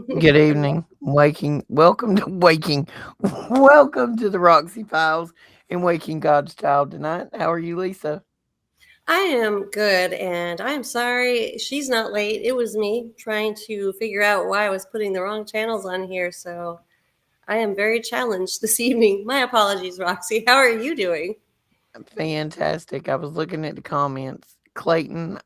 Good evening. Welcome to Waking. Welcome to the Roxy Files and Waking God's Child tonight. How are you, Lisa? I am good, and I am sorry she's not late. It was me trying to figure out why I was putting the wrong channels on here, so I am very challenged this evening. My apologies, Roxy. How are you doing? Fantastic. I was looking at the comments. Clayton,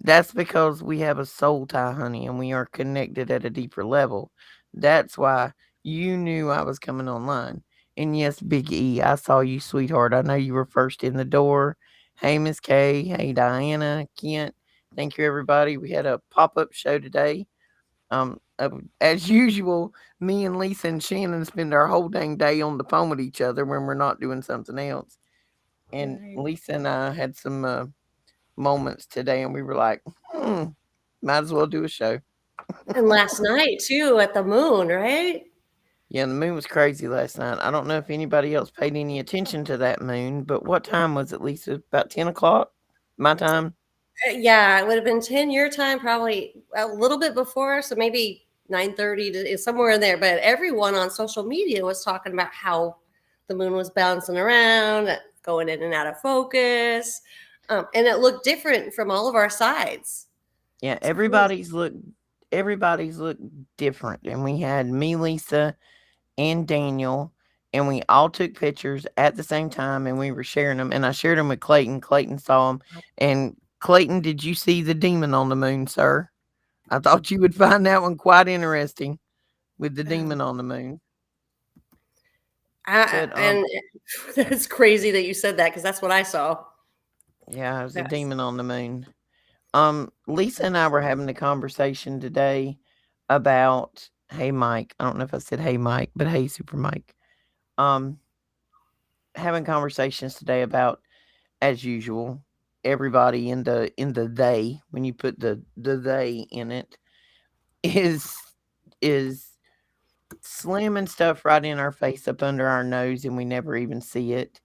that's because we have a soul tie, honey, and we are connected at a deeper level. That's why you knew I was coming online. And yes, Big E, I saw you, sweetheart. I know you were first in the door. Hey, Miss Kay. Hey, Diana, Kent. Thank you, everybody. We had a pop up show today. As usual, me and Lisa and Shannon spend our whole dang day on the phone with each other when we're not doing something else. And Right. Lisa and I had some moments today, and we were like, might as well do a show. And last night, too, at the moon, right? Yeah, the moon was crazy last night. I don't know if anybody else paid any attention to that moon, but what time was it, Lisa? About 10 o'clock? My time? Yeah, it would have been 10 your time, probably a little bit before, so maybe 9:30 to somewhere in there. But everyone on social media was talking about how the moon was bouncing around, going in and out of focus, and it looked different from all of our sides. Yeah, It's crazy. everybody's looked different. And we had me, Lisa, and Daniel, and we all took pictures at the same time, and we were sharing them. And I shared them with Clayton. Clayton saw them. And Clayton, did you see the demon on the moon, sir? I thought you would find that one quite interesting with the Um, demon on the moon. But and that's crazy that you said that because that's what I saw. yeah, it was a That's demon on the moon. Lisa and I were having a conversation today about, hey Mike. I don't know if I said hey Mike, but hey Super Mike. Um, having conversations today about, as usual, everybody in the they, when you put the they in it, is is slamming stuff right in our face up under our nose and we never even see it.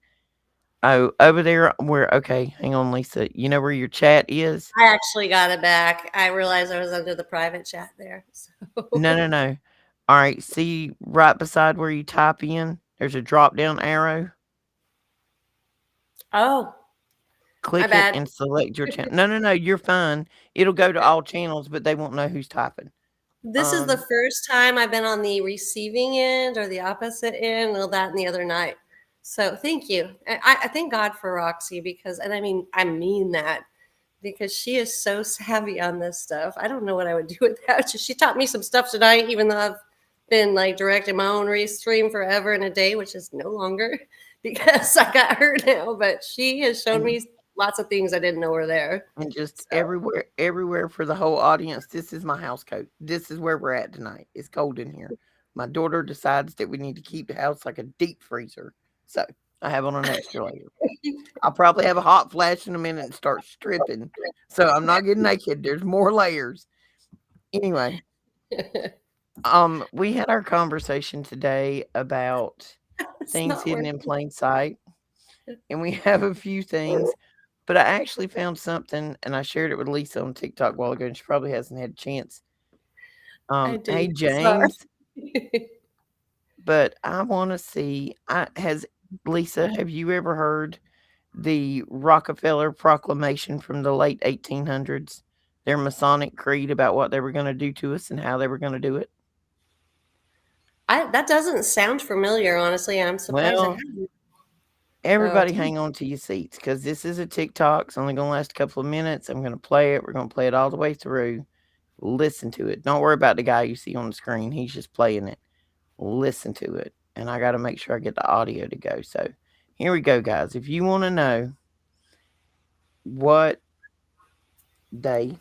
Oh, over there where, okay, hang on, Lisa. You know where your chat is? I actually got it back. I realized I was under the private chat there. No, no, So no. All right, see right beside where you type in, there's a drop down arrow. oh, my Click it bad. and select your channel. No, no, no, you're fine. It'll go to all channels, but they won't know who's typing. This is the Um, first time I've been on the receiving end or the opposite end, well, that and the other night. So thank you. I thank God for Roxy because, and I mean that because she is so savvy on this stuff. I don't know what I would do without you. She taught me some stuff tonight, even though I've been like directing my own restream forever and a day, which is no longer because I got her now. But she has shown and me lots of things I didn't know were there. and just So everywhere for the whole audience. This is my house coat. This is where we're at tonight. It's cold in here. My daughter decides that we need to keep the house like a deep freezer. So I have on an extra layer. I'll probably have a hot flash in a minute and start stripping. So I'm not getting naked. There's more layers. Anyway, we had our conversation today about it's things not hidden working. in plain sight, and we have a few things. But I actually found something, and I shared it with Lisa on TikTok a while ago, and she probably hasn't had a chance. I Hey didn't. Sorry. James, but I want to see. Has Lisa? Have you ever heard the Rockefeller Proclamation from the late 1800s? Their Masonic creed about what they were going to do to us and how they were going to do it. That doesn't sound familiar, honestly. I'm surprised I Well, haven't. So, everybody hang on to your seats because this is a TikTok. It's only going to last a couple of minutes. I'm going to play it. We're going to play it all the way through. Listen to it. Don't worry about the guy you see on the screen. He's just playing it. Listen to it. And I got to make sure I get the audio to go. So here we go, guys. If you want to know what they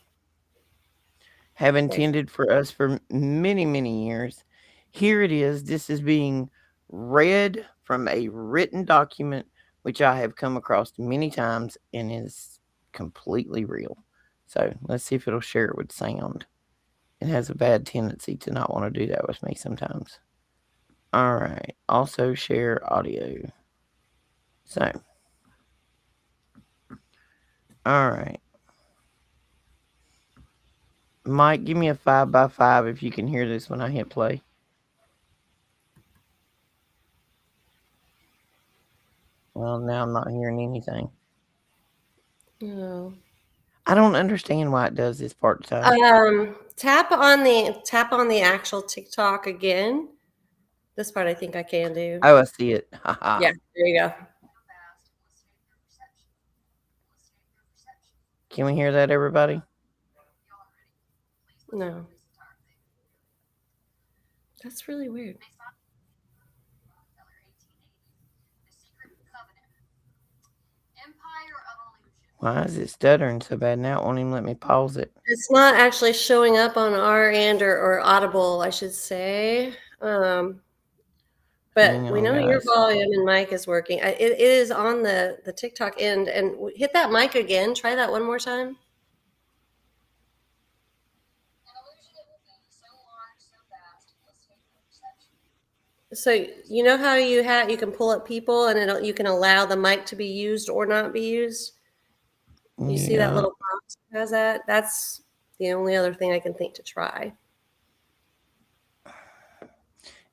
have intended for us for many, many years, here it is. This is being read from a written document, which I have come across many times and is completely real. So let's see if it'll share it with sound. It has a bad tendency to not want to do that with me sometimes. All right. Also share audio. So, all right. Mike, give me a 5x5 if you can hear this when I hit play. Well, now I'm not hearing anything. Oh. I don't understand why it does this part of the time. Tap on the actual TikTok again. This part I think I can do. Oh, I see it. Haha. Yeah, there you go. Can we hear that, everybody? No, that's really weird. Why is it stuttering so bad now? It won't even let me pause it. It's not actually showing up on our end or Audible, I should say. But Hang we on, know your guys. volume and mic is working. It is on the TikTok end. And hit that mic again. Try that one more time. So you know how you can pull up people and you can allow the mic to be used or not be used. You see that Yeah, little box that has that? That's the only other thing I can think to try.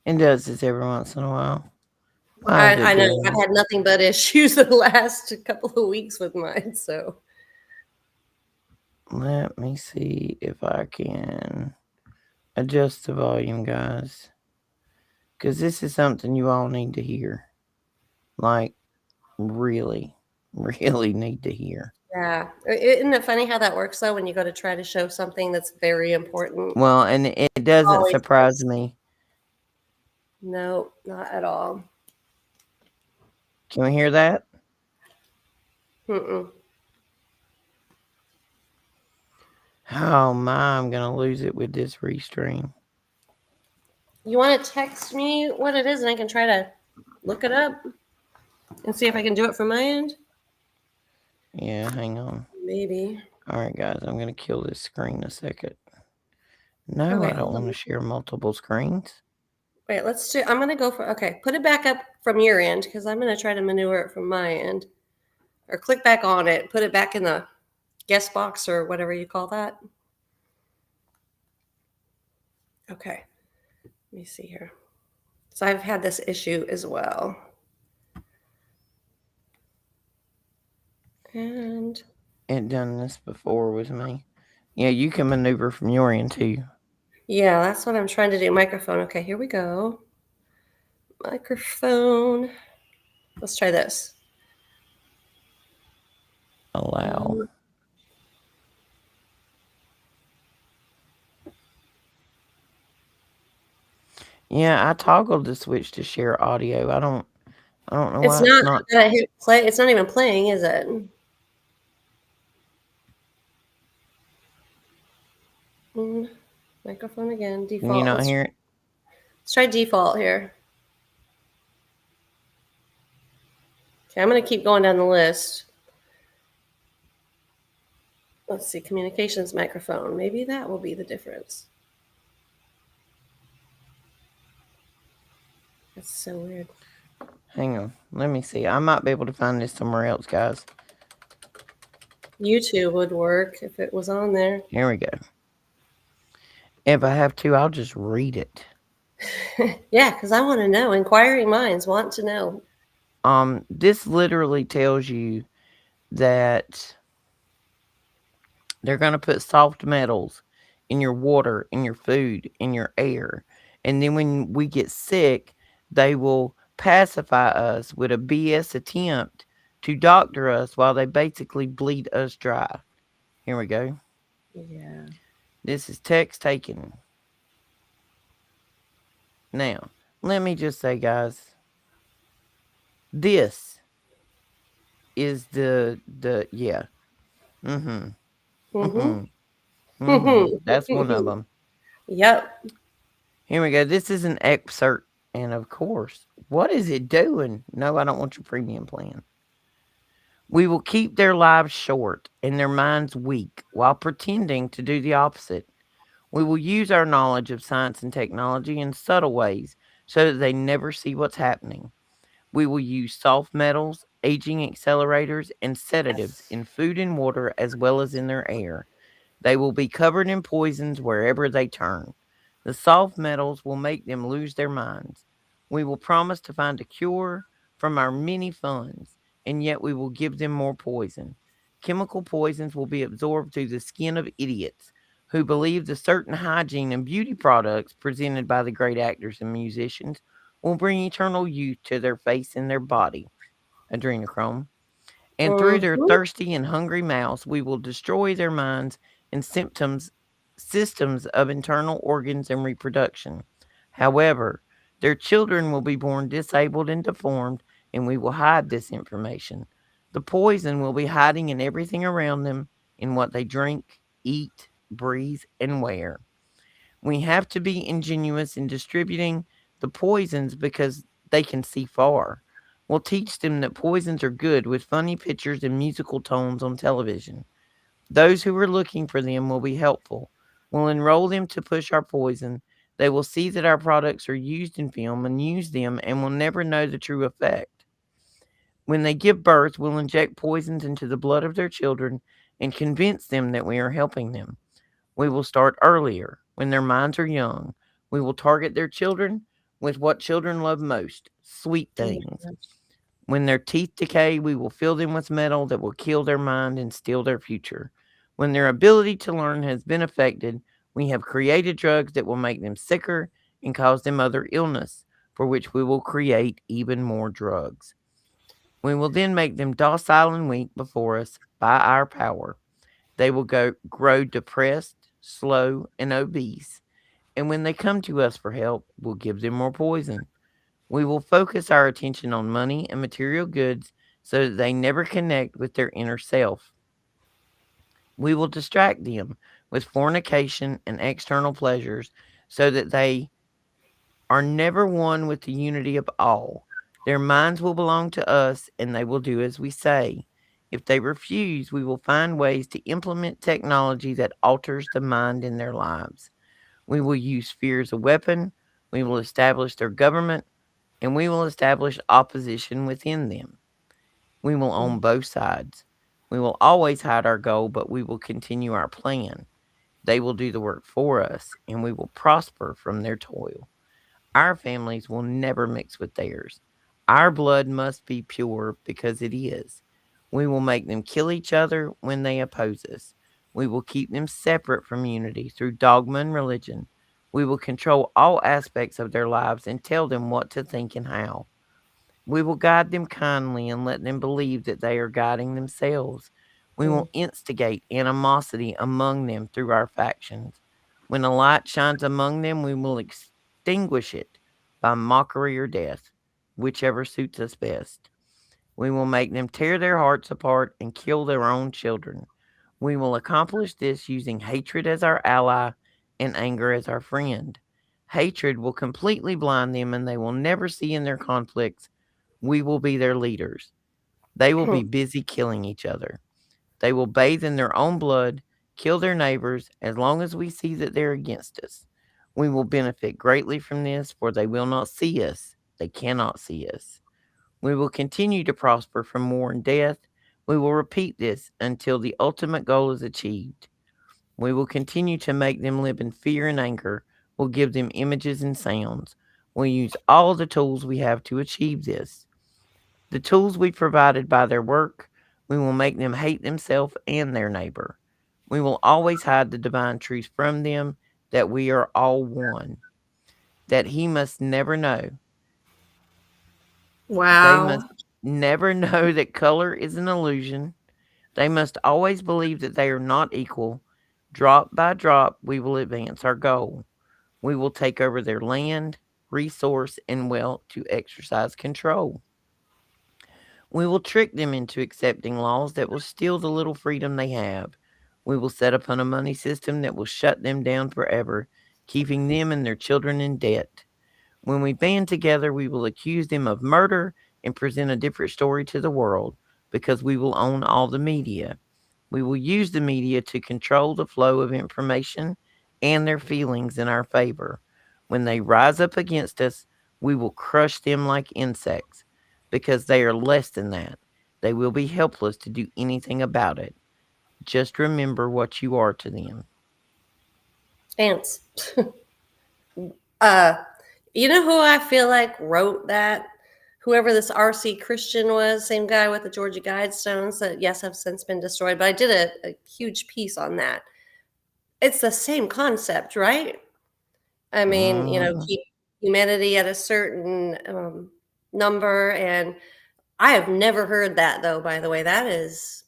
it does this every once in a while. Why is I, it I know doing I've this? had nothing but issues the last couple of weeks with mine. So Let me see if I can adjust the volume, guys. Because this is something you all need to hear. Like, really, really need to hear. yeah, isn't it funny how that works though? When you go to try to show something that's very important, Well, and it it doesn't always surprise says me. no, not at all. Can we hear that? Mm-mm. Oh my, I'm gonna lose it with this restream. You want to text me what it is, and I can try to look it up and see if I can do it from my end. Yeah, hang on. Maybe. Alright, guys, I'm gonna kill this screen a second. No, Okay, I don't hold want to on. share multiple screens. Wait, let's do. I'm gonna go for. Okay, put it back up from your end because I'm gonna try to maneuver it from my end, or click back on it, put it back in the guest box or whatever you call that. Okay, let me see here. So I've had this issue as well, and It done this before with me. Yeah, you can maneuver from your end too. yeah, that's what I'm trying to do. Microphone. Okay, here we go. Microphone. Let's try this. Allow. Yeah, I toggled the switch to share audio. I don't know It's why it's not. not. I hit play. It's not even playing, is it? Mm, Microphone again. Can you Default. not Let's hear it? try default here. Okay, I'm gonna keep going down the list. Let's see. Communications microphone. Maybe that will be the difference. That's so weird. Hang on. Let me see. I might be able to find this somewhere else, guys. YouTube would work if it was on there. Here we go. If I have to, I'll just read it. Yeah, because I want to know. Inquiring minds want to know. This literally tells you that they're gonna put soft metals in your water, in your food, in your air. And then when we get sick, they will pacify us with a BS attempt to doctor us while they basically bleed us dry. Here we go. Yeah. This is text taken. Now, let me just say, guys, this is the yeah. Mm-hmm. Mm-hmm. Mm-hmm. Mm-hmm. That's one of them. Yep. Here we go. This is an excerpt. And of course, what is it doing? No, I don't want your premium plan. We will keep their lives short and their minds weak while pretending to do the opposite. We will use our knowledge of science and technology in subtle ways so that they never see what's happening. We will use soft metals, aging accelerators, and sedatives in food and water as well as in their air. They will be covered in poisons wherever they turn. The soft metals will make them lose their minds. We will promise to find a cure from our many funds, and yet we will give them more poison. Chemical poisons will be absorbed through the skin of idiots who believe the certain hygiene and beauty products presented by the great actors and musicians will bring eternal youth to their face and their body. Adrenochrome. And through their Mm-hmm. thirsty and hungry mouths, we will destroy their minds and systems of internal organs and reproduction. However, their children will be born disabled and deformed, and we will hide this information. The poison will be hiding in everything around them, in what they drink, eat, breathe, and wear. We have to be ingenuous in distributing the poisons because they can see far. We'll teach them that poisons are good with funny pictures and musical tones on television. Those who are looking for them will be helpful. We'll enroll them to push our poison. They will see that our products are used in film and use them and will never know the true effect. When they give birth, we'll inject poisons into the blood of their children and convince them that we are helping them. We will start earlier, when their minds are young. We will target their children with what children love most, sweet things. When their teeth decay, we will fill them with metal that will kill their mind and steal their future. When their ability to learn has been affected, we have created drugs that will make them sicker and cause them other illness, for which we will create even more drugs. We will then make them docile and weak before us by our power. They will grow depressed, slow, and obese. And when they come to us for help, we'll give them more poison. We will focus our attention on money and material goods so that they never connect with their inner self. We will distract them with fornication and external pleasures so that they are never one with the unity of all. Their minds will belong to us and they will do as we say. If they refuse, we will find ways to implement technology that alters the mind in their lives. We will use fear as a weapon. We will establish their government and we will establish opposition within them. We will own both sides. We will always hide our goal, but we will continue our plan. They will do the work for us, and we will prosper from their toil. Our families will never mix with theirs. Our blood must be pure because it is. We will make them kill each other when they oppose us. We will keep them separate from unity through dogma and religion. We will control all aspects of their lives and tell them what to think and how. We will guide them kindly and let them believe that they are guiding themselves. We will instigate animosity among them through our factions. When a light shines among them, we will extinguish it by mockery or death, whichever suits us best. We will make them tear their hearts apart and kill their own children. We will accomplish this using hatred as our ally and anger as our friend. Hatred will completely blind them and they will never see in their conflicts we will be their leaders. They will be busy killing each other. They will bathe in their own blood, kill their neighbors, as long as we see that they're against us. We will benefit greatly from this, for they will not see us. They cannot see us. We will continue to prosper from war and death. We will repeat this until the ultimate goal is achieved. We will continue to make them live in fear and anger. We'll give them images and sounds. We'll use all the tools we have to achieve this. The tools we provided by their work, we will make them hate themselves and their neighbor. We will always hide the divine truth from them that we are all one, that he must never know. They Wow. must never know that color is an illusion. They must always believe that they are not equal. Drop by drop, we will advance our goal. We will take over their land, resource, and wealth to exercise control. We will trick them into accepting laws that will steal the little freedom they have. We will set upon a money system that will shut them down forever, keeping them and their children in debt. When we band together, we will accuse them of murder and present a different story to the world because we will own all the media. We will use the media to control the flow of information and their feelings in our favor. When they rise up against us, we will crush them like insects because they are less than that. They will be helpless to do anything about it. Just remember what you are to them. Ants. uh, you know who I feel like wrote that? Whoever this R.C. Christian was, same guy with the Georgia Guidestones that, yes, have since been destroyed. But I did a huge piece on that. It's the same concept, right? I mean, Mm, keep humanity at a certain number. And I have never heard that, though, by the way. That is,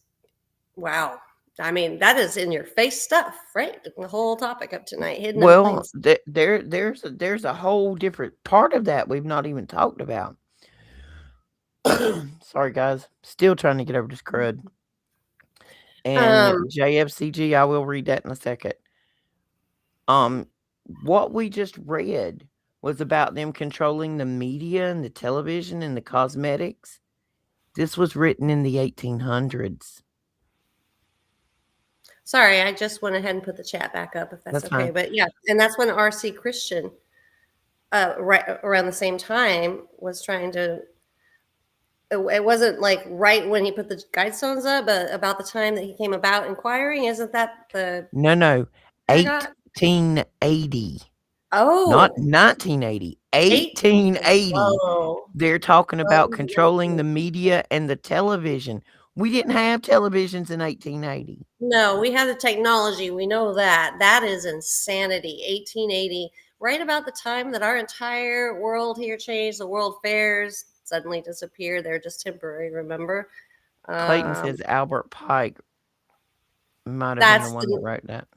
wow. I mean, that is in your face stuff, right? The whole topic of tonight, hidden in plain well, sight. there's a whole different part of that we've not even talked about. Sorry, guys. Still trying to get over this crud. And Um, JFCG, I will read that in a second. Um, what we just read was about them controlling the media and the television and the cosmetics. This was written in the 1800s. Sorry, I just went ahead and put the chat back up if that's That's okay. fine. But yeah, and that's when R.C. Christian, right around the same time, was trying to. It wasn't like right when he put the guidestones up, but about the time that he came about inquiring. Isn't that the No, I got? 1880. Not Oh, 1980. 8. 1880. Whoa. They're talking about controlling Whoa. the media and the television. We didn't have televisions in 1880. No, we have the technology. We know that. That is insanity. 1880, right about the time that our entire world here changed, the world fairs suddenly disappeared. They're just temporary, remember? Clayton Um, says Albert Pike might have been the that's one that the wrote that.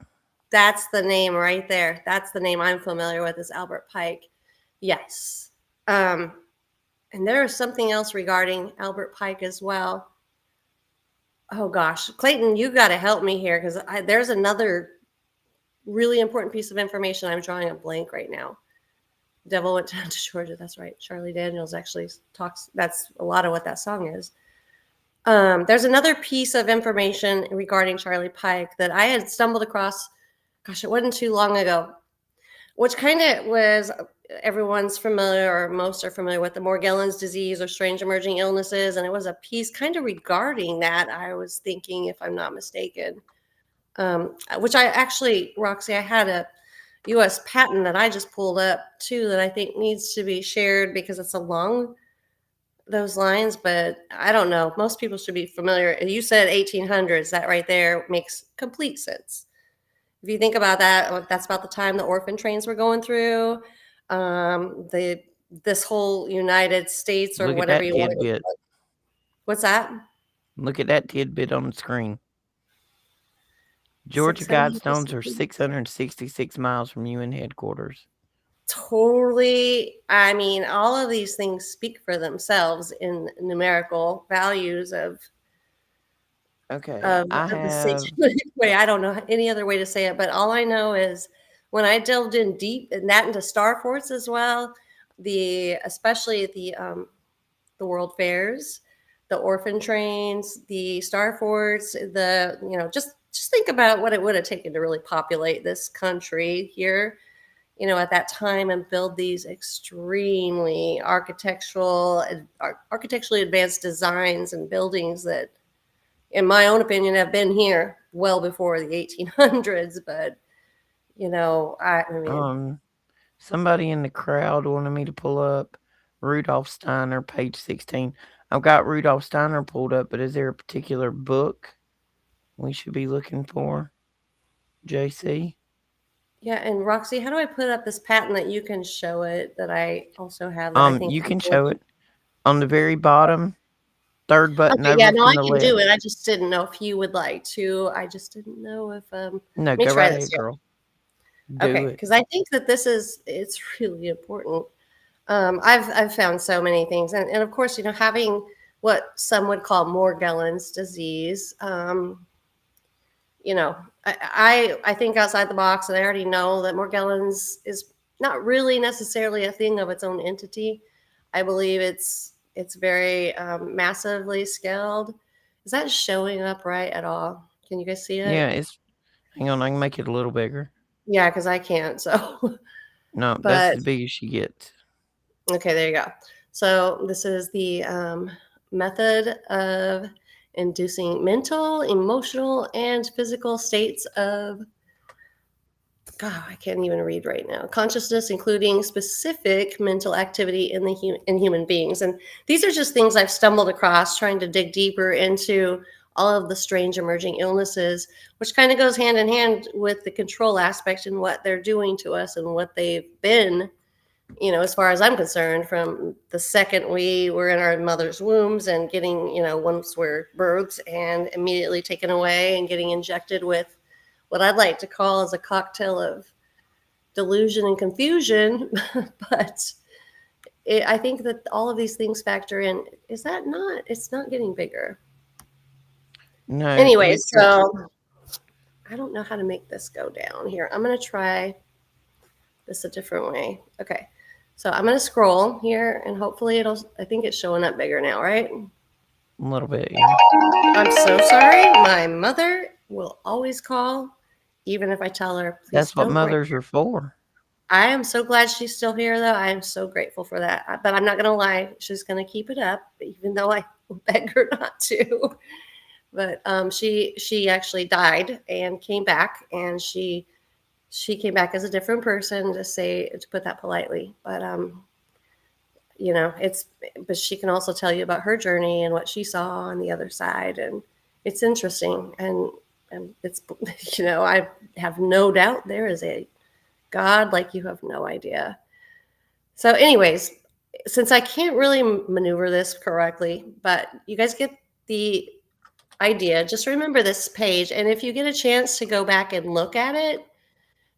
that's the name right there. That's the name I'm familiar with is Albert Pike. Yes. Um, and there is something else regarding Albert Pike as well. Oh gosh, Clayton, you got to help me here because there's another really important piece of information. I'm drawing a blank right now. Devil went down to Georgia. That's right. Charlie Daniels actually talks. That's a lot of what that song is. There's another piece of information regarding Charlie Pike that I had stumbled across. Gosh, it wasn't too long ago, which kind of was everyone's familiar or most are familiar with the Morgellons disease or strange emerging illnesses. And it was a piece kind of regarding that. I was thinking, if I'm not mistaken, which I actually, Roxy, I had a US patent that I just pulled up too that I think needs to be shared because it's along those lines, but I don't know. Most people should be familiar. You said 1800s, that right there makes complete sense. If you think about that, that's about the time the orphan trains were going through. The this whole United States or Look at whatever that you want to. tidbit. What's that? Look at that tidbit on the screen. Georgia 600. Guidestones are 666 miles from UN headquarters. Totally. I mean, all of these things speak for themselves in numerical values Okay, of, I of the have. satanic way. I don't know any other way to say it, but all I know is when I delved in deep and that into star forts as well, especially the world fairs, the orphan trains, the star forts, just think about what it would have taken to really populate this country here, at that time and build these extremely architecturally advanced designs and buildings that, in my own opinion, have been here well before the 1800s. But I mean, um Somebody in the crowd wanted me to pull up Rudolf Steiner, page 16. I've got Rudolf Steiner pulled up, but is there a particular book we should be looking for, JC? yeah. And Roxy, how do I put up this patent that you can show it that I also have that I think You can people show it on the very bottom, third button Okay, yeah, over no, I from the can do left. it. I just didn't know if you would like to. I just didn't know if No, let me go try right this ahead, here. girl. Do Okay, it. because I think that it's really important. I've found so many things, and of course, having what some would call Morgellons disease. You know, I think outside the box, and I already know that Morgellons is not really necessarily a thing of its own entity. I believe it's very massively scaled. Is that showing up right at all? Can you guys see Yeah, it? hang on, I can make it a little bigger. Yeah, because I can't. So, No, that's but as big as she gets. okay, there you go. So this is the method of inducing mental, emotional, and physical states of, God, I can't even read right now. Consciousness, including specific mental activity in human beings. And these are just things I've stumbled across trying to dig deeper into all of the strange emerging illnesses, which kind of goes hand in hand with the control aspect and what they're doing to us and what they've been, as far as I'm concerned, from the second we were in our mother's wombs and getting, once we're birthed and immediately taken away and getting injected with what I'd like to call as a cocktail of delusion and confusion. But I think that all of these things factor in. Is that not? It's not getting bigger. No, Anyway, Victor. so I don't know how to make this go down here. I'm going to try this a different way. Okay. So I'm going to scroll here and hopefully I think it's showing up bigger now, right? A little bit, yeah. I'm so sorry. My mother will always call, even if I tell her, please That's what don't write. mothers are for. I am so glad she's still here, though. I am so grateful for that. But I'm not going to lie. She's going to keep it up, even though I beg her not to. But she actually died and came back, and she came back as a different person, to put that politely. But but she can also tell you about her journey and what she saw on the other side, and it's interesting. And it's I have no doubt there is a God like you have no idea. So, anyways, since I can't really maneuver this correctly, but you guys get the idea, just remember this page. And if you get a chance to go back and look at it,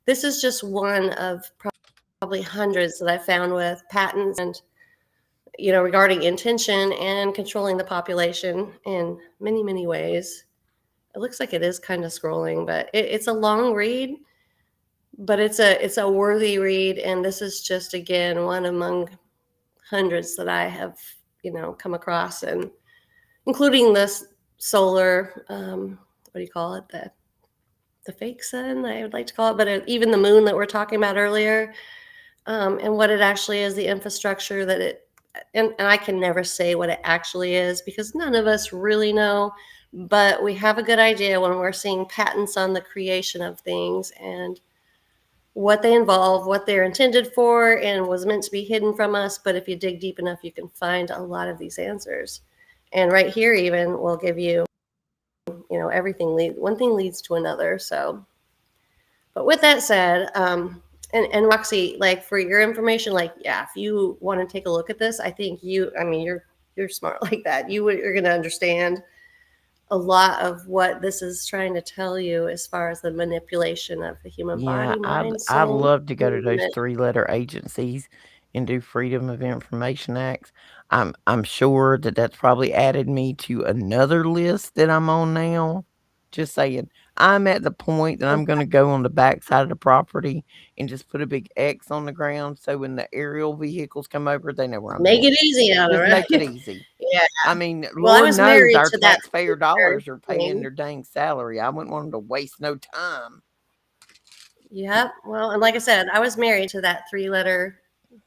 this is just one of probably hundreds that I found with patents and, regarding intention and controlling the population in many, many ways. It looks like it is kind of scrolling, but it's a long read, but it's a worthy read. And this is just, again, one among hundreds that I have, come across, and including this solar, what do you call it? The fake sun, I would like to call it, but even the moon that we're talking about earlier, and what it actually is, the infrastructure that and I can never say what it actually is because none of us really know, but we have a good idea when we're seeing patents on the creation of things and what they involve, what they're intended for, and was meant to be hidden from us. But if you dig deep enough, you can find a lot of these answers. And right here, even, will give you, everything one thing leads to another. So, but with that said, and Roxy, like, for your information, like, yeah, if you want to take a look at this, I think you're smart like that. You're going to understand a lot of what this is trying to tell you as far as the manipulation of the human Yeah, body, I'd mind, I'd soul, love to go to those movement. three-letter agencies and do Freedom of Information Acts. I'm sure that that's probably added me to another list that I'm on now. Just saying, I'm at the point that I'm gonna go on the backside of the property and just put a big X on the ground so when the aerial vehicles come over, they know where I'm Make at. it easy on her, Just make it right? easy. Yeah. I mean, Well, I Lord was knows married our to that taxpayer three-letter dollars are paying thing. their dang salary. I wouldn't want them to waste no time. Yep. Well, and like I said, I was married to that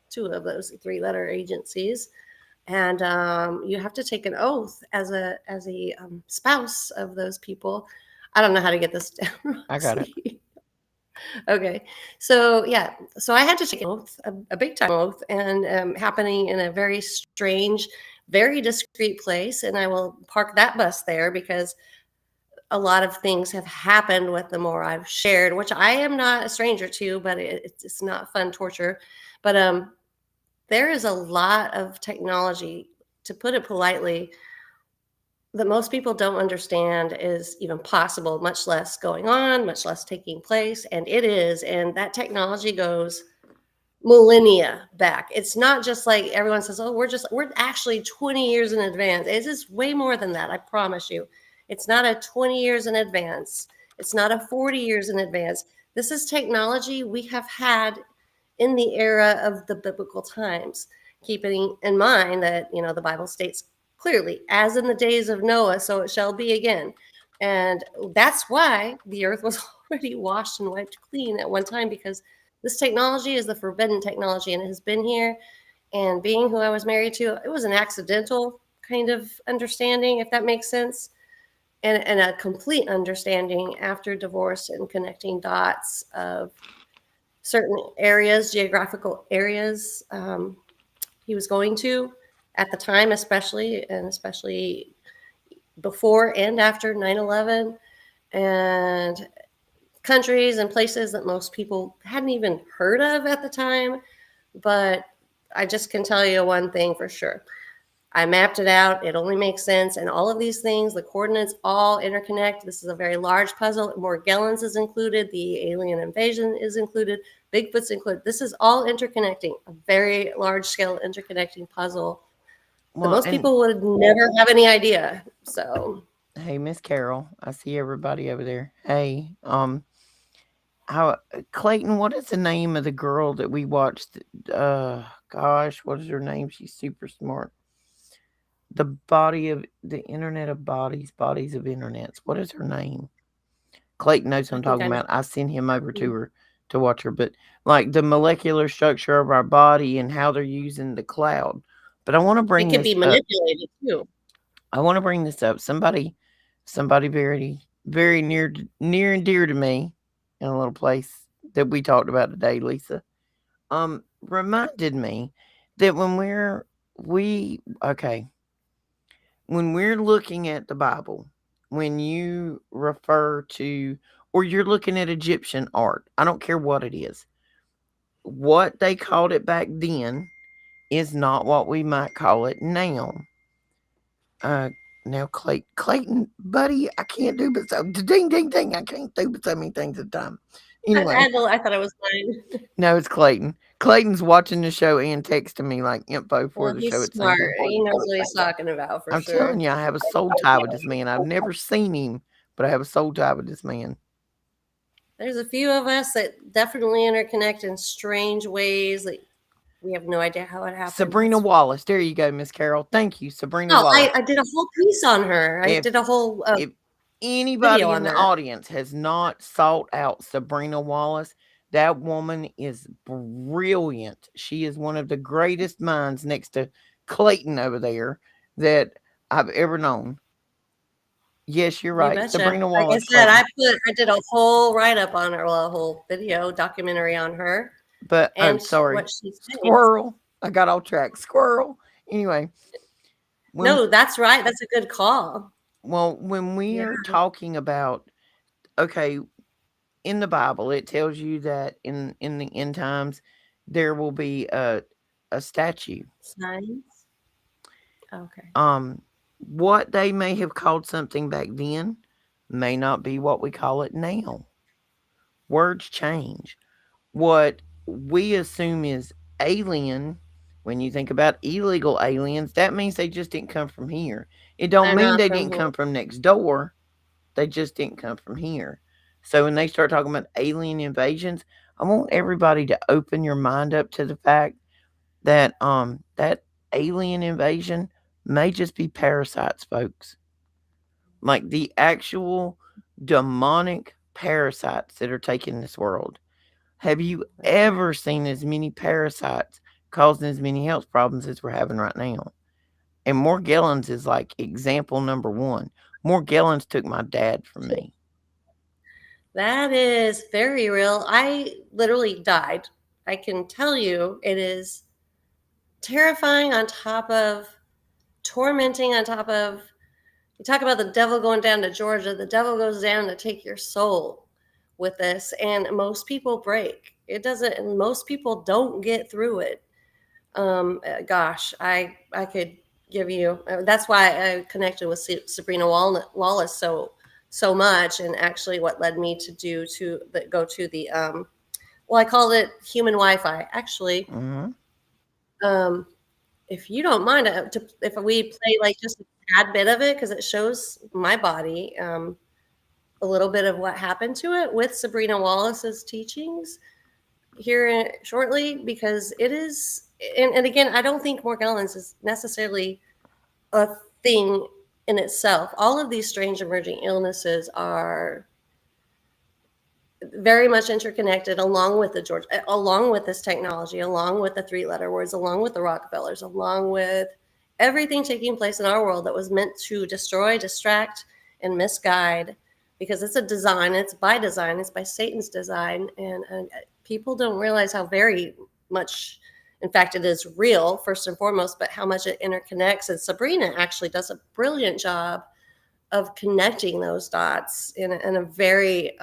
two of those three-letter agencies, and you have to take an oath as a spouse of those people. I don't know how to get this down, I got it. Roxy. Okay. So yeah, so I had to take an oath, a big time oath, and happening in a very strange, very discreet place. And I will park that bus there because a lot of things have happened with the more I've shared, which I am not a stranger to, but it's not fun torture. But there is a lot of technology, to put it politely, that most people don't understand is even possible, much less going on, much less taking place. And it is. And that technology goes millennia back. It's not just like everyone says, oh, we're actually 20 years in advance. It's just way more than that. I promise you. It's not a 20 years in advance. It's not a 40 years in advance. This is technology we have had in the era of the biblical times, keeping in mind that, the Bible states clearly, as in the days of Noah, so it shall be again. And that's why the earth was already washed and wiped clean at one time, because this technology is the forbidden technology and it has been here. And being who I was married to, it was an accidental kind of understanding, if that makes sense. and a complete understanding after divorce and connecting dots of certain areas, geographical areas he was going to at the time, especially, and especially before and after 9/11, and countries and places that most people hadn't even heard of at the time. But I just can tell you one thing for sure. I mapped it out. It only makes sense. And all of these things, the coordinates all interconnect. This is a very large puzzle. Morgellons is included. The alien invasion is included. Bigfoot's included. This is all interconnecting, a very large scale interconnecting puzzle that Well, most and people would never have any idea. So hey, Miss Carol, I see everybody over there. Hey, how Clayton? What is the name of the girl that we watched? Gosh, what is her name? She's super smart. The body of the internet of bodies, bodies of internets. What is her name? Clayton knows what I I'm think talking I about. I sent him over to know. her to watch her, but like the molecular structure of our body and how they're using the cloud. But I want to It bring could be this up. manipulated too. I want to bring this up. Somebody very, very near and dear to me, in a little place that we talked about today, Lisa. Reminded me that we okay when we're looking at the Bible, when you refer to or you're looking at Egyptian art, I don't care what it is, what they called it back then is not what we might call it now. Uh, now Clayton, buddy, I can't do but so ding ding ding. I can't do but so many things at a time. Anyway, I thought it was mine. no, it's Clayton. Clayton's watching the show and texting me like info for Well, the show he's at the same smart. time. He knows what he's talking about for I'm telling sure. you, I have a soul tie with this man. I've never seen him, but I have a soul tie with this man. There's a few of us that definitely interconnect in strange ways that we have no idea how it happened. Sabrina That's Wallace. There you go, Miss Carol. Thank you, Sabrina oh, Wallace. I did a whole piece on her. I If did a whole if video anybody in on the that. audience has not sought out Sabrina Wallace, that woman is brilliant. She is one of the greatest minds next to Clayton over there that I've ever known. Yes, you're You right. betcha. Sabrina Like I Wallace, said, Clayton. I did a whole write up on her, well, a whole video documentary on her But oh, and sorry. what she thinks. Squirrel. I got off track. Squirrel. Anyway, when No, that's right. That's a good call. when we Yeah. are talking about okay, in the Bible it tells you that in the end times there will be a statue. Signs. Okay. What they may have called something back then may not be what we call it now. Words change. What we assume is alien, when you think about illegal aliens, that means they just didn't come from here. It don't They're mean not they from didn't here. come from next door. They just didn't come from here. So when they start talking about alien invasions, I want everybody to open your mind up to the fact that that alien invasion may just be parasites, folks. Like the actual demonic parasites that are taking this world. Have you That's right. ever seen as many parasites causing as many health problems as we're having right now? And Morgellons is like example number one. Morgellons took my dad from me. That is very real. I literally died. I can tell you it is terrifying on top of tormenting on top of you talk about the devil going down to Georgia, the devil goes down to take your soul with this and most people break. It doesn't and most people don't get through it. Gosh, I could give you. That's why I connected with Sabrina Wallace so much, and actually, what led me to go to the well, I called it human Wi-Fi. Actually, Hmm. um, if you don't mind, if we play like just a tad bit of it because it shows my body a little bit of what happened to it with Sabrina Wallace's teachings here shortly because it is and again I don't think Morgellons is necessarily a thing in itself. All of these strange emerging illnesses are very much interconnected along with the George along with this technology, along with the three-letter words, along with the Rockefellers, along with everything taking place in our world that was meant to destroy, distract, and misguide, because it's a design, it's by design, it's by Satan's design. And people don't realize how very much, in fact, it is real, first and foremost, but how much it interconnects. And Sabrina actually does a brilliant job of connecting those dots in a very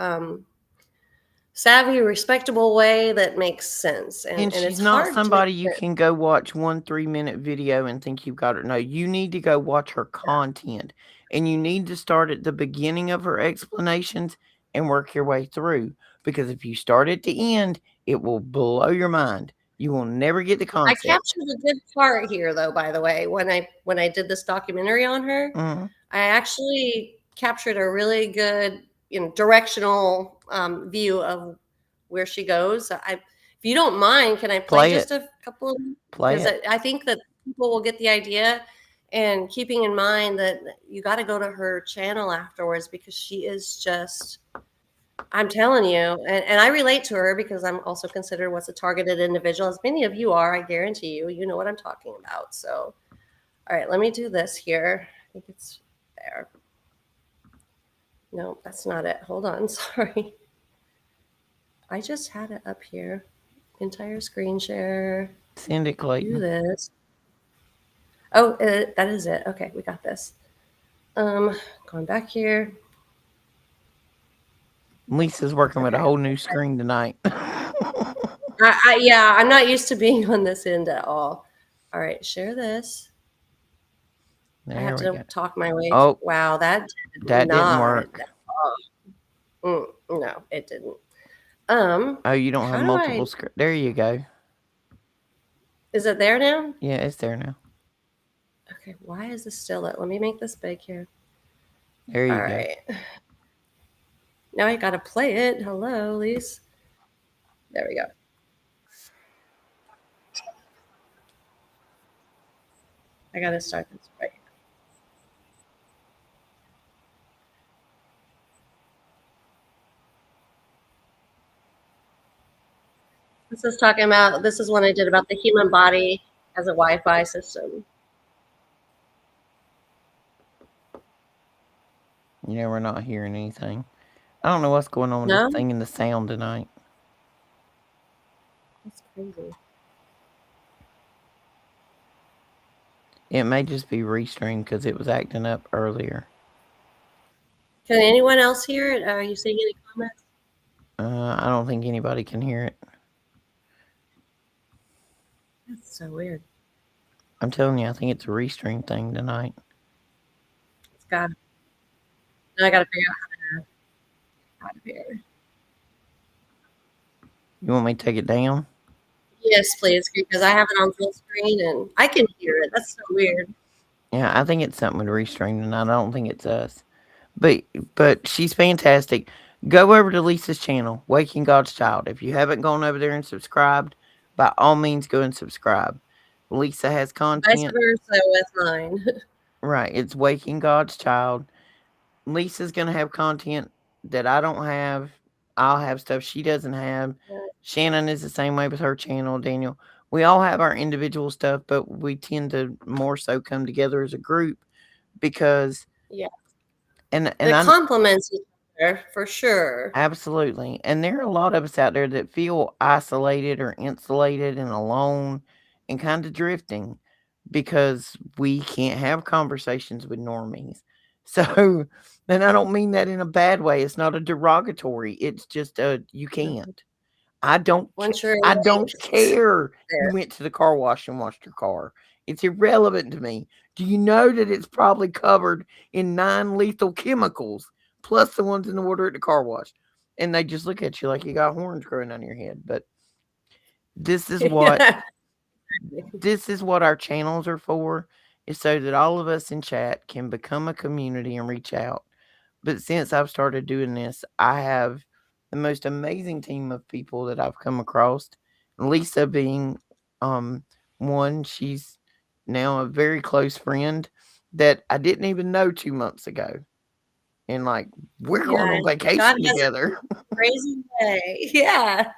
savvy, respectable way that makes sense. And And it's she's not hard to make somebody you sense. can go watch 1 3-minute video and think you've got her. No, you need to go watch her content, and you need to start at the beginning of her explanations and work your way through, because if you start at the end, it will blow your mind. You will never get the I concept. captured a good part here, though. By the way, when I did this documentary on her, Mhm. I actually captured a really good, directional view of where she goes. If you don't mind, can I play Play just it. a couple of? Play Because it. I think that people will get the idea, and keeping in mind that you got to go to her channel afterwards, because she is just. I'm telling you, and I relate to her because I'm also considered what's a targeted individual, as many of you are. I guarantee you, you know what I'm talking about. So, all right, let me do this here. I think it's there. No, that's not it. Hold on. Sorry. I just had it up here. Entire screen share. Send it, Do Clayton. this. Oh, that is it. Okay, we got this. Um, Going back here. Lisa's working with a Okay. whole new screen tonight. Yeah, I'm not used to being on this end at all. All right, share this. I have There we to go. talk my way. Oh, Wow, that did that didn't not. work. No, it didn't. Oh, you don't have How do I? multiple screen. There you go. Is it there now? Yeah, it's there now. Okay, why is this still it? Let me make this big here. There All you go. right. Now I gotta play it. Hello, Lise. There we go. I gotta start this right. This is talking about. This is one I did about the human body as a Wi-Fi system. Yeah, we're not hearing anything. I don't know what's going on with this No, thing and the sound tonight. that's crazy. It may just be restreamed because it was acting up earlier. Can anyone else hear it? Are you seeing any comments? I don't think anybody can hear it. That's so weird. I'm telling you, I think it's a restream thing tonight. It's got. Now I gotta figure out how to hear it. You want me to take it down? Yes, please, because I have it on full screen and I can hear it. That's so weird. Yeah, I think it's something with restream tonight. I don't think it's us. But she's fantastic. Go over to Lisa's channel, Waking God's Child. If you haven't gone over there and subscribed, by all means go and subscribe. Lisa has Vice content. versa with mine. Right, it's Waking God's Child. Lisa's gonna have content that I don't have. I'll have stuff she doesn't have. Shannon is the same way with her channel. Daniel, we all have our individual stuff, but we tend to more so come together as a group because Yeah. and It I complements each other for sure. absolutely, and there are a lot of us out there that feel isolated or insulated and alone and kind of drifting because we can't have conversations with normies. So, and I don't mean that in a bad way. It's not a derogatory. It's just you No. can't. I don't Once you're I don't linked care you there. went to the car wash and washed your car. It's irrelevant to me. Do you know that it's probably covered in non-lethal chemicals plus the ones in the water at the car wash? And they just look at you like you got horns growing on your head. But this is what Yeah. this is what our channels are for, is so that all of us in chat can become a community and reach out. But since I've started doing this, I have the most amazing team of people that I've come across. Lisa being um one, she's now a very close friend that I didn't even know 2 months ago. And like we're going Yeah. on God vacation has a together. crazy way. Yeah.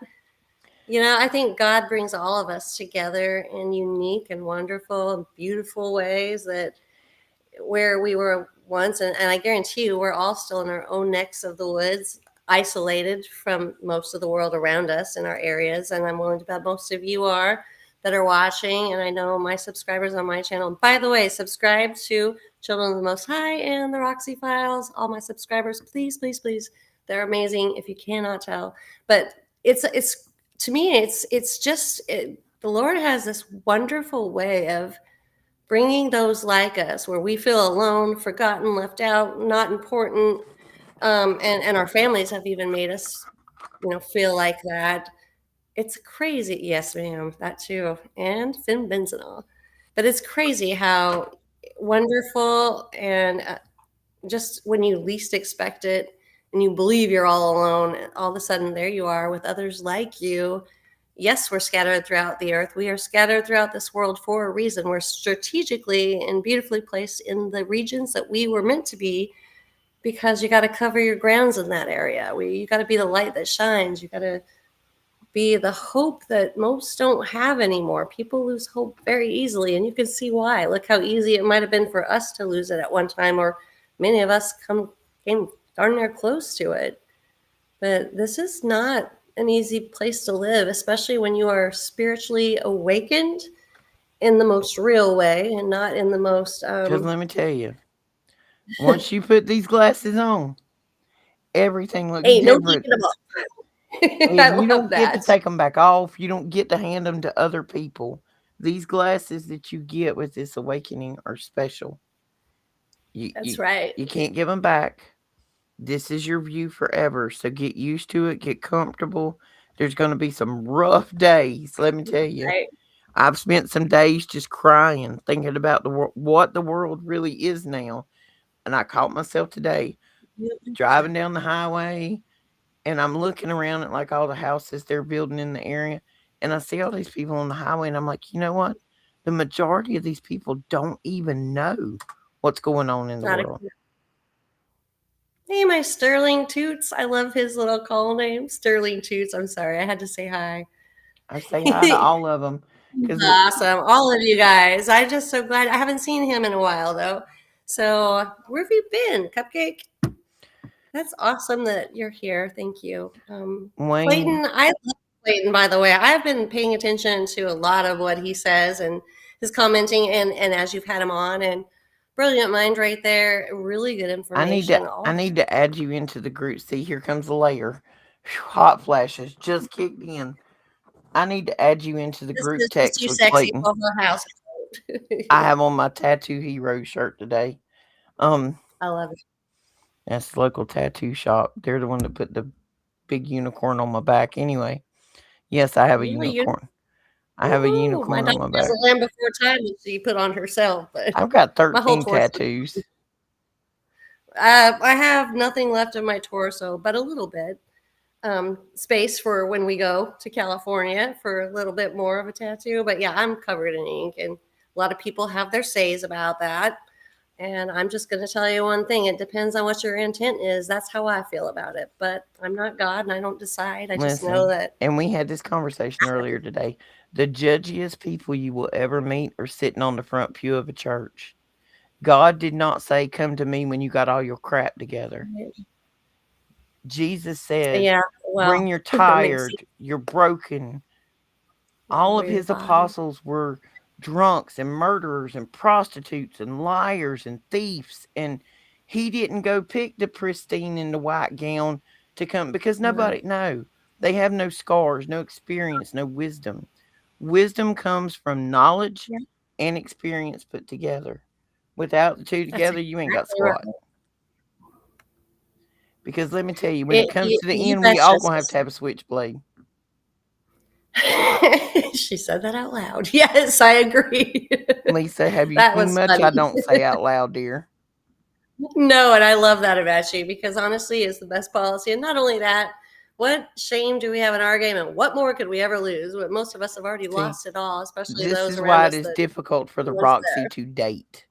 I think God brings all of us together in unique and wonderful and beautiful ways that where we were once, and I guarantee you, we're all still in our own necks of the woods, isolated from most of the world around us in our areas. And I'm willing to bet most of you are that are watching. And I know my subscribers on my channel. And by the way, subscribe to Children of the Most High and the Roxy Files. All my subscribers, please, please, please. They're amazing. If you cannot tell, but it's to me, it's just the Lord has this wonderful way of bringing those like us where we feel alone, forgotten, left out, not important. And our families have even made us, feel like that. It's crazy. Yes, ma'am, that too. And Finn Benzino. But it's crazy how wonderful and just when you least expect it and you believe you're all alone, all of a sudden there you are with others like you. Yes, we're scattered throughout the earth. We are scattered throughout this world for a reason. We're strategically and beautifully placed in the regions that we were meant to be because you got to cover your grounds in that area. You got to be the light that shines. You got to be the hope that most don't have anymore. People lose hope very easily, and you can see why. Look how easy it might have been for us to lose it at one time, or many of us came darn near close to it. But this is not an easy place to live, especially when you are spiritually awakened in the most real way and not in the most Because let me tell you, once you put these glasses on, everything looks ain't no different. taking them off. And I you love don't get to that. take them back off. You don't get to hand them to other people. These glasses that you get with this awakening are special. You you That's right. you can't give them back. This is your view forever. So get used to it. Get comfortable. There's going to be some rough days. Let me tell you. Right. I've spent some days just crying, thinking about what the world really is now. And I caught myself today driving down the highway, and I'm looking around at like all the houses they're building in the area, and I see all these people on the highway, and I'm like, you know what? The majority of these people don't even know what's going on in the Not a world. Hey, my Sterling Toots. I love his little call name, Sterling Toots. I'm sorry, I had to say hi. I say hi to all of them because Awesome, all of you guys. I'm just so glad. I haven't seen him in a while though. So where have you been, Cupcake? That's awesome that you're here. Thank you, Wayne, Clayton. I love Clayton. By the way, I've been paying attention to a lot of what he says and his commenting, and as you've had him on, and brilliant mind right there. Really good information I all the need to add you into the group. See, here comes the layer. Hot flashes just kicked in. I need to add you into the This group is just text too with sexy Clayton. for her house. I have on my Tattoo Hero shirt today. Um, I love it. that's the local tattoo shop. They're the one that put the big unicorn on my back. Anyway, yes, I have a Really, you? unicorn. I have a Woohoo! My unicorn on daughter my has back. a Land Before Time that she put on herself, but I've got my whole 13 torso. tattoos. I have nothing left of my torso, but a little bit. Space for when we go to California for a little bit more of a tattoo. But yeah, I'm covered in ink, and a lot of people have their says about that. And I'm just going to tell you one thing: it depends on what your intent is. That's how I feel about it. But I'm not God, and I don't decide. I just know Listen, that. and we had this conversation earlier today. The judgiest people you will ever meet are sitting on the front pew of a church. God did not say, "Come to me when you got all your crap together." Jesus said, Yeah, well, "Bring your it makes sense. tired, you're broken." All of his Everybody. apostles were drunks and murderers and prostitutes and liars and thieves. And he didn't go pick the pristine in the white gown to come because No. nobody, no, they have no scars, no experience, no wisdom. Wisdom comes from knowledge Yeah, and experience put together. Without the two that's together, you ain't got exactly right. squat. Because let me tell you, when it comes You, to the you end, we betcha, all gonna have to sis. have a switchblade. She said that out loud. Yes, I agree. Lisa, have you That seen was much funny. I don't say out loud, dear? No, and I love that about you because honestly, it's the best policy. And not only that, what shame do we have in our game, and what more could we ever lose? But most of us have already See, lost it all, especially this those is around why it us is that difficult for the once Roxy there. to date.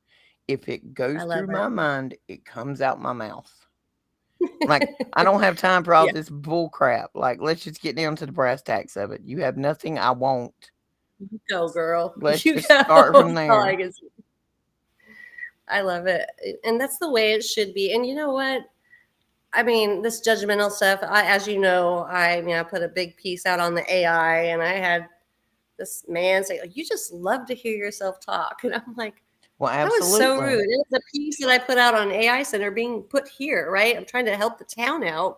If it I goes love through my it. mind, it comes out my mouth. Like, I don't have time for all Yeah, this bull crap. Like, let's just get down to the brass tacks of it. You have nothing I won't. you go, girl. Let's You just go. start from That's all I there. can say. I love it. And that's the way it should be. And you know what? I mean, this judgmental stuff, as you know, I put a big piece out on the AI, and I had this man say, "Oh, you just love to hear yourself talk." And I'm like, Well, that was so absolutely. rude. It was a piece that I put out on AI Center being put here, right? I'm trying to help the town out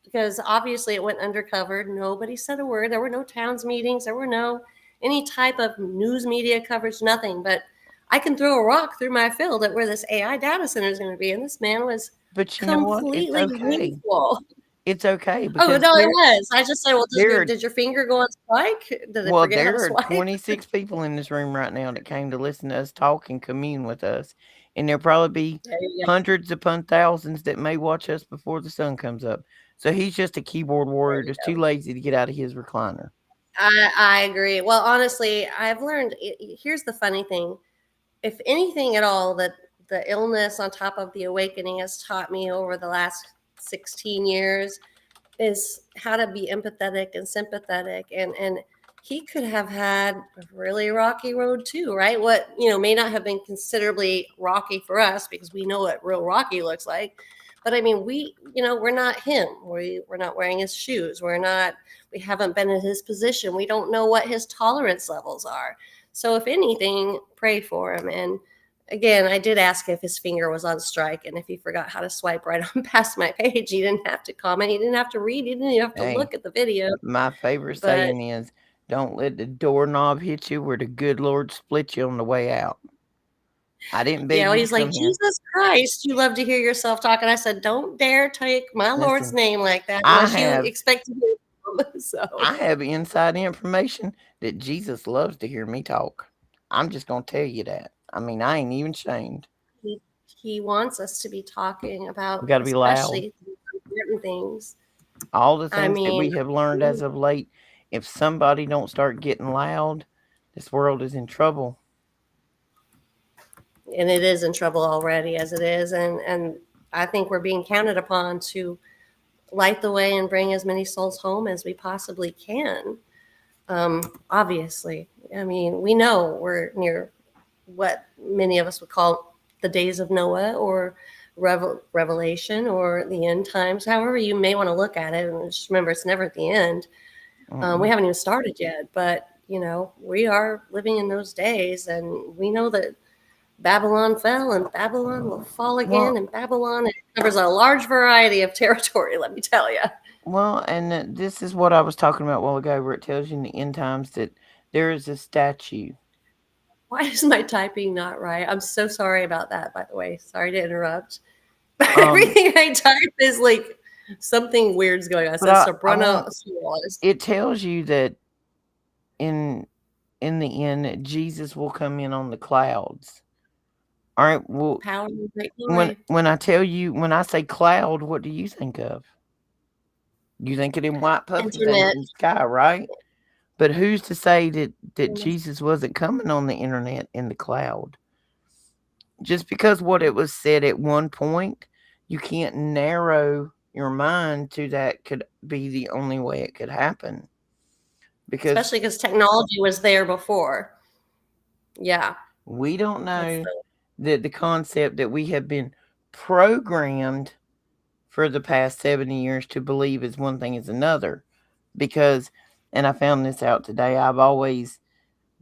because obviously it went undercover. Nobody said a word. There were no towns meetings. There were no any type of news media coverage, nothing. But I can throw a rock through my field at where this AI data center is going to be. And this man was But you know what? It's completely okay. grateful. It's okay Oh, because no, it was. I just said, well, there are did your finger go on strike? Did it well, forget how to there are swipe? 26 people in this room right now that came to listen to us talk and commune with us. And there'll probably be There you go. hundreds upon thousands that may watch us before the sun comes up. So he's just a keyboard There warrior you that's too go. lazy to get out of his recliner. I agree. Well, honestly, I've learned. Here's the funny thing: if anything at all, that the illness on top of the awakening has taught me over the last 16 years is how to be empathetic and sympathetic. And he could have had a really rocky road too, right? What may not have been considerably rocky for us because we know what real rocky looks like. But I mean, we're not him. We're not wearing his shoes. We haven't been in his position. We don't know what his tolerance levels are. So if anything, pray for him. And again, I did ask if his finger was on strike and if he forgot how to swipe right on past my page. He didn't have to comment. He didn't have to read. He didn't even have to Hey, look at the video. my favorite But saying is don't let the doorknob hit you where the good Lord split you on the way out. I didn't beg well, you to he's like, come here. Jesus Christ, you love to hear yourself talk. And I said, don't dare take my Lord's Listen, name like that I unless you have expect to hear from him. So I have inside information that Jesus loves to hear me talk. I'm just gonna tell you that. I mean, I ain't even ashamed. he, he wants us to be talking We about, got to be loud. especially important things. All the I things that mean, we have learned as of late, if somebody don't start getting loud, this world is in trouble. and it is in trouble already as it is. And I think we're being counted upon to light the way and bring as many souls home as we possibly can. Obviously, I mean, we know we're near what many of us would call the days of Noah or Revelation or the end times, however you may want to look at it. And just remember, it's never at the end. We Mm-mm. haven't even started yet, but we are living in those days, and we know that Babylon fell and Babylon will fall again, Well, and Babylon it covers a large variety of territory. Let me tell you. and this is what I was talking about a while ago, where it tells you in the end times that there is a statue. Why is my typing not right? I'm so sorry about that, by the way. Sorry to interrupt. Um, Everything I type is like something weird's going on. It but says I Sabrina want Suarez. it tells you that in in the end, Jesus will come in on the clouds. All right. Well, Power and great when glory. when I tell you when I say cloud, what do you think of? You think of them white puffy things Internet. in the sky, right? But who's to say that Jesus wasn't coming on the internet in the cloud? Just because what it was said at one point, you can't narrow your mind to that could be the only way it could happen. Because Especially because technology was there before. Yeah. we don't That's know the that the concept that we have been programmed for the past 70 years to believe is one thing is another. Because, and I found this out today, I've always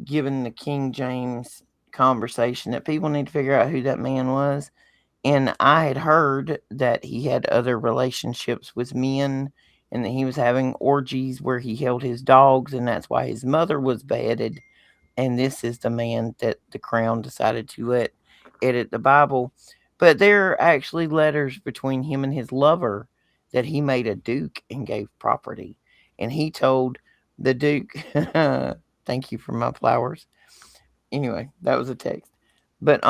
given the King James conversation that people need to figure out who that man was. And I had heard that he had other relationships with men and that he was having orgies where he held his dogs, and that's why his mother was beheaded. And this is the man that the crown decided to let edit the Bible. But there are actually letters between him and his lover that he made a duke and gave property. And he told the duke, thank you for my flowers. Anyway, that was a text. But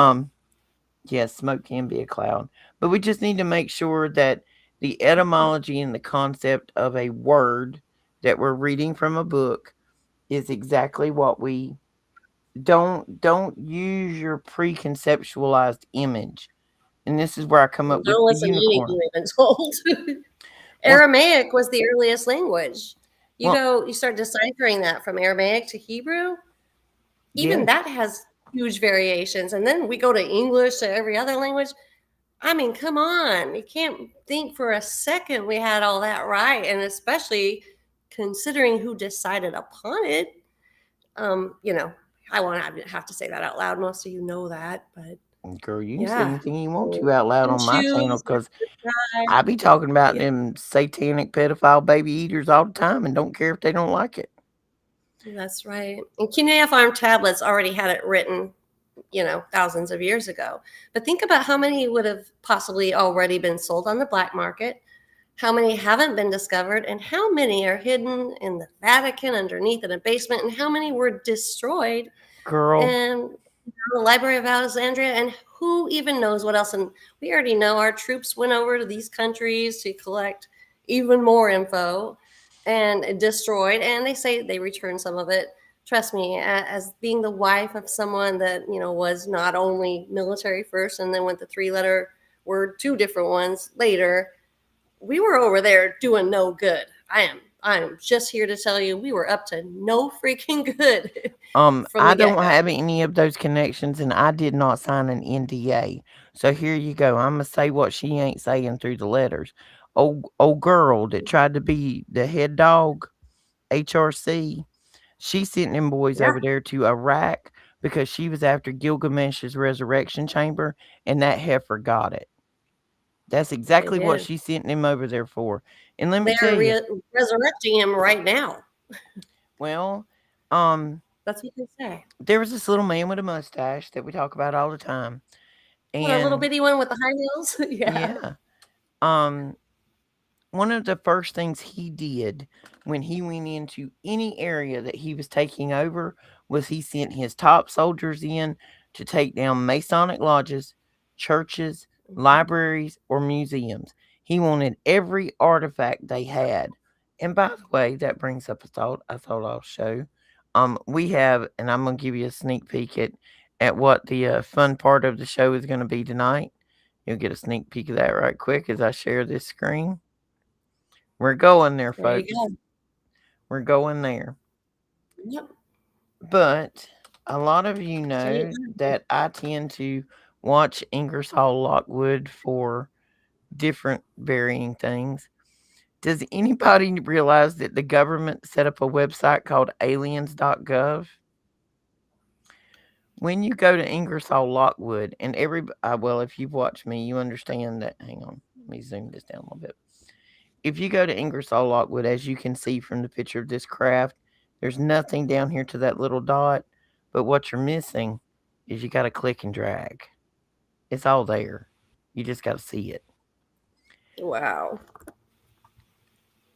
yes, smoke can be a cloud. But we just need to make sure that the etymology and the concept of a word that we're reading from a book is exactly what we don't use your preconceptualized image. And this is where I come up with don't the listen to anything unicorn. we've been told. Well, Aramaic was the earliest language. well, You start deciphering that from Aramaic to Hebrew. Even yes. that has huge variations. And then we go to English, to every other language. I mean, come on. You can't think for a second we had all that right. And especially considering who decided upon it. You know, I won't have to say that out loud. Most of you know that, but Girl, you can say yeah. anything you want to out loud And on my channel choose because decide. I be talking about Yeah, them satanic pedophile baby eaters all the time and don't care if they don't like it. that's right. And cuneiform tablets already had it written, thousands of years ago. But think about how many would have possibly already been sold on the black market, how many haven't been discovered, and how many are hidden in the Vatican underneath in a basement, and how many were destroyed Girl, and the Library of Alexandria, and who even knows what else. And we already know our troops went over to these countries to collect even more info and destroyed, and they say they returned some of it. Trust me, as being the wife of someone that was not only military first and then went the three-letter word, two different ones later, we were over there doing no good. I'm just here to tell you we were up to no freaking good from I the don't get-go. have any of those connections and I did not sign an NDA. So here you go. I'm gonna say what she ain't saying through the letters. Old girl that tried to be the head dog, HRC, she sent them boys Yeah, over there to Iraq because she was after Gilgamesh's resurrection chamber, and that heifer got it. That's they exactly what did. she sent them over there for. And let me They're tell you, resurrecting him right now. well, um, That's what they say. there was this little man with a mustache that we talk about all the time, Well, a little and bitty one with the high heels. Yeah. yeah, um, one of the first things he did when he went into any area that he was taking over was he sent his top soldiers in to take down Masonic lodges, churches, libraries, or museums. He wanted every artifact they had. And by the way, that brings up a thought I thought I'll show. We have, and I'm gonna give you a sneak peek at what the fun part of the show is gonna be tonight. You'll get a sneak peek of that right quick as I share this screen. We're going there, There you folks. go. We're going there. Yep. But a lot of you So you know that I tend to watch Ingersoll Lockwood for different varying things. Does anybody realize that the government set up a website called aliens.gov? When you go to Ingersoll Lockwood, and well, if you've watched me, you understand that. Hang on, let me zoom this down a little bit. If you go to Ingersoll Lockwood, as you can see from the picture of this craft, there's nothing down here to that little dot. But what you're missing is you got to click and drag. It's all there. You just got to see it. wow.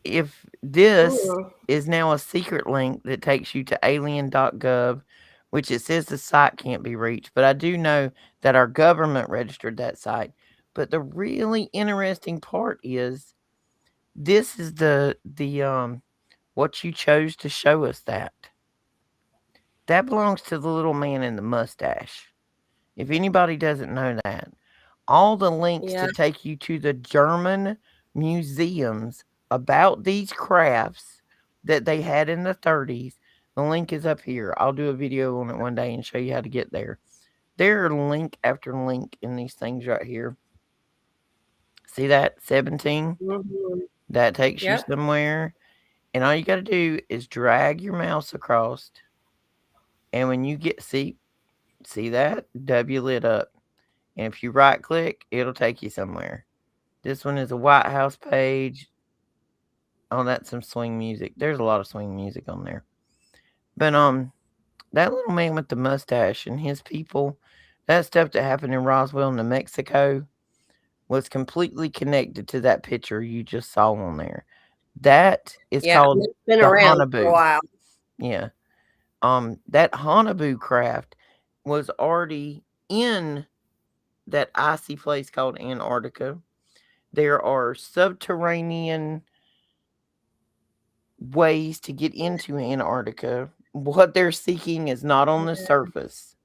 If this Mm, is now a secret link that takes you to alien.gov, which it says the site can't be reached, but I do know that our government registered that site. But the really interesting part is this is the what you chose to show us that. That belongs to the little man in the mustache. If anybody doesn't know that, all the links yeah. to take you to the German museums about these crafts that they had in the 30s, the link is up here. I'll do a video on it one day and show you how to get there. There are link after link in these things right here. See that 17? Hmm. That takes you Yep. somewhere. And all you got to do is drag your mouse across. And when you see that? W lit up. And if you right click, it'll take you somewhere. This one is a White House page. Oh, that's some swing music. There's a lot of swing music on there. But that little man with the mustache and his people, that stuff that happened in Roswell, New Mexico, was completely connected to that picture you just saw on there. That is Yeah. called It's been the around for a Hanabu. while. Yeah. That Hanabu craft was already in that icy place called Antarctica. There are subterranean ways to get into Antarctica. What they're seeking is not on the Yeah. surface.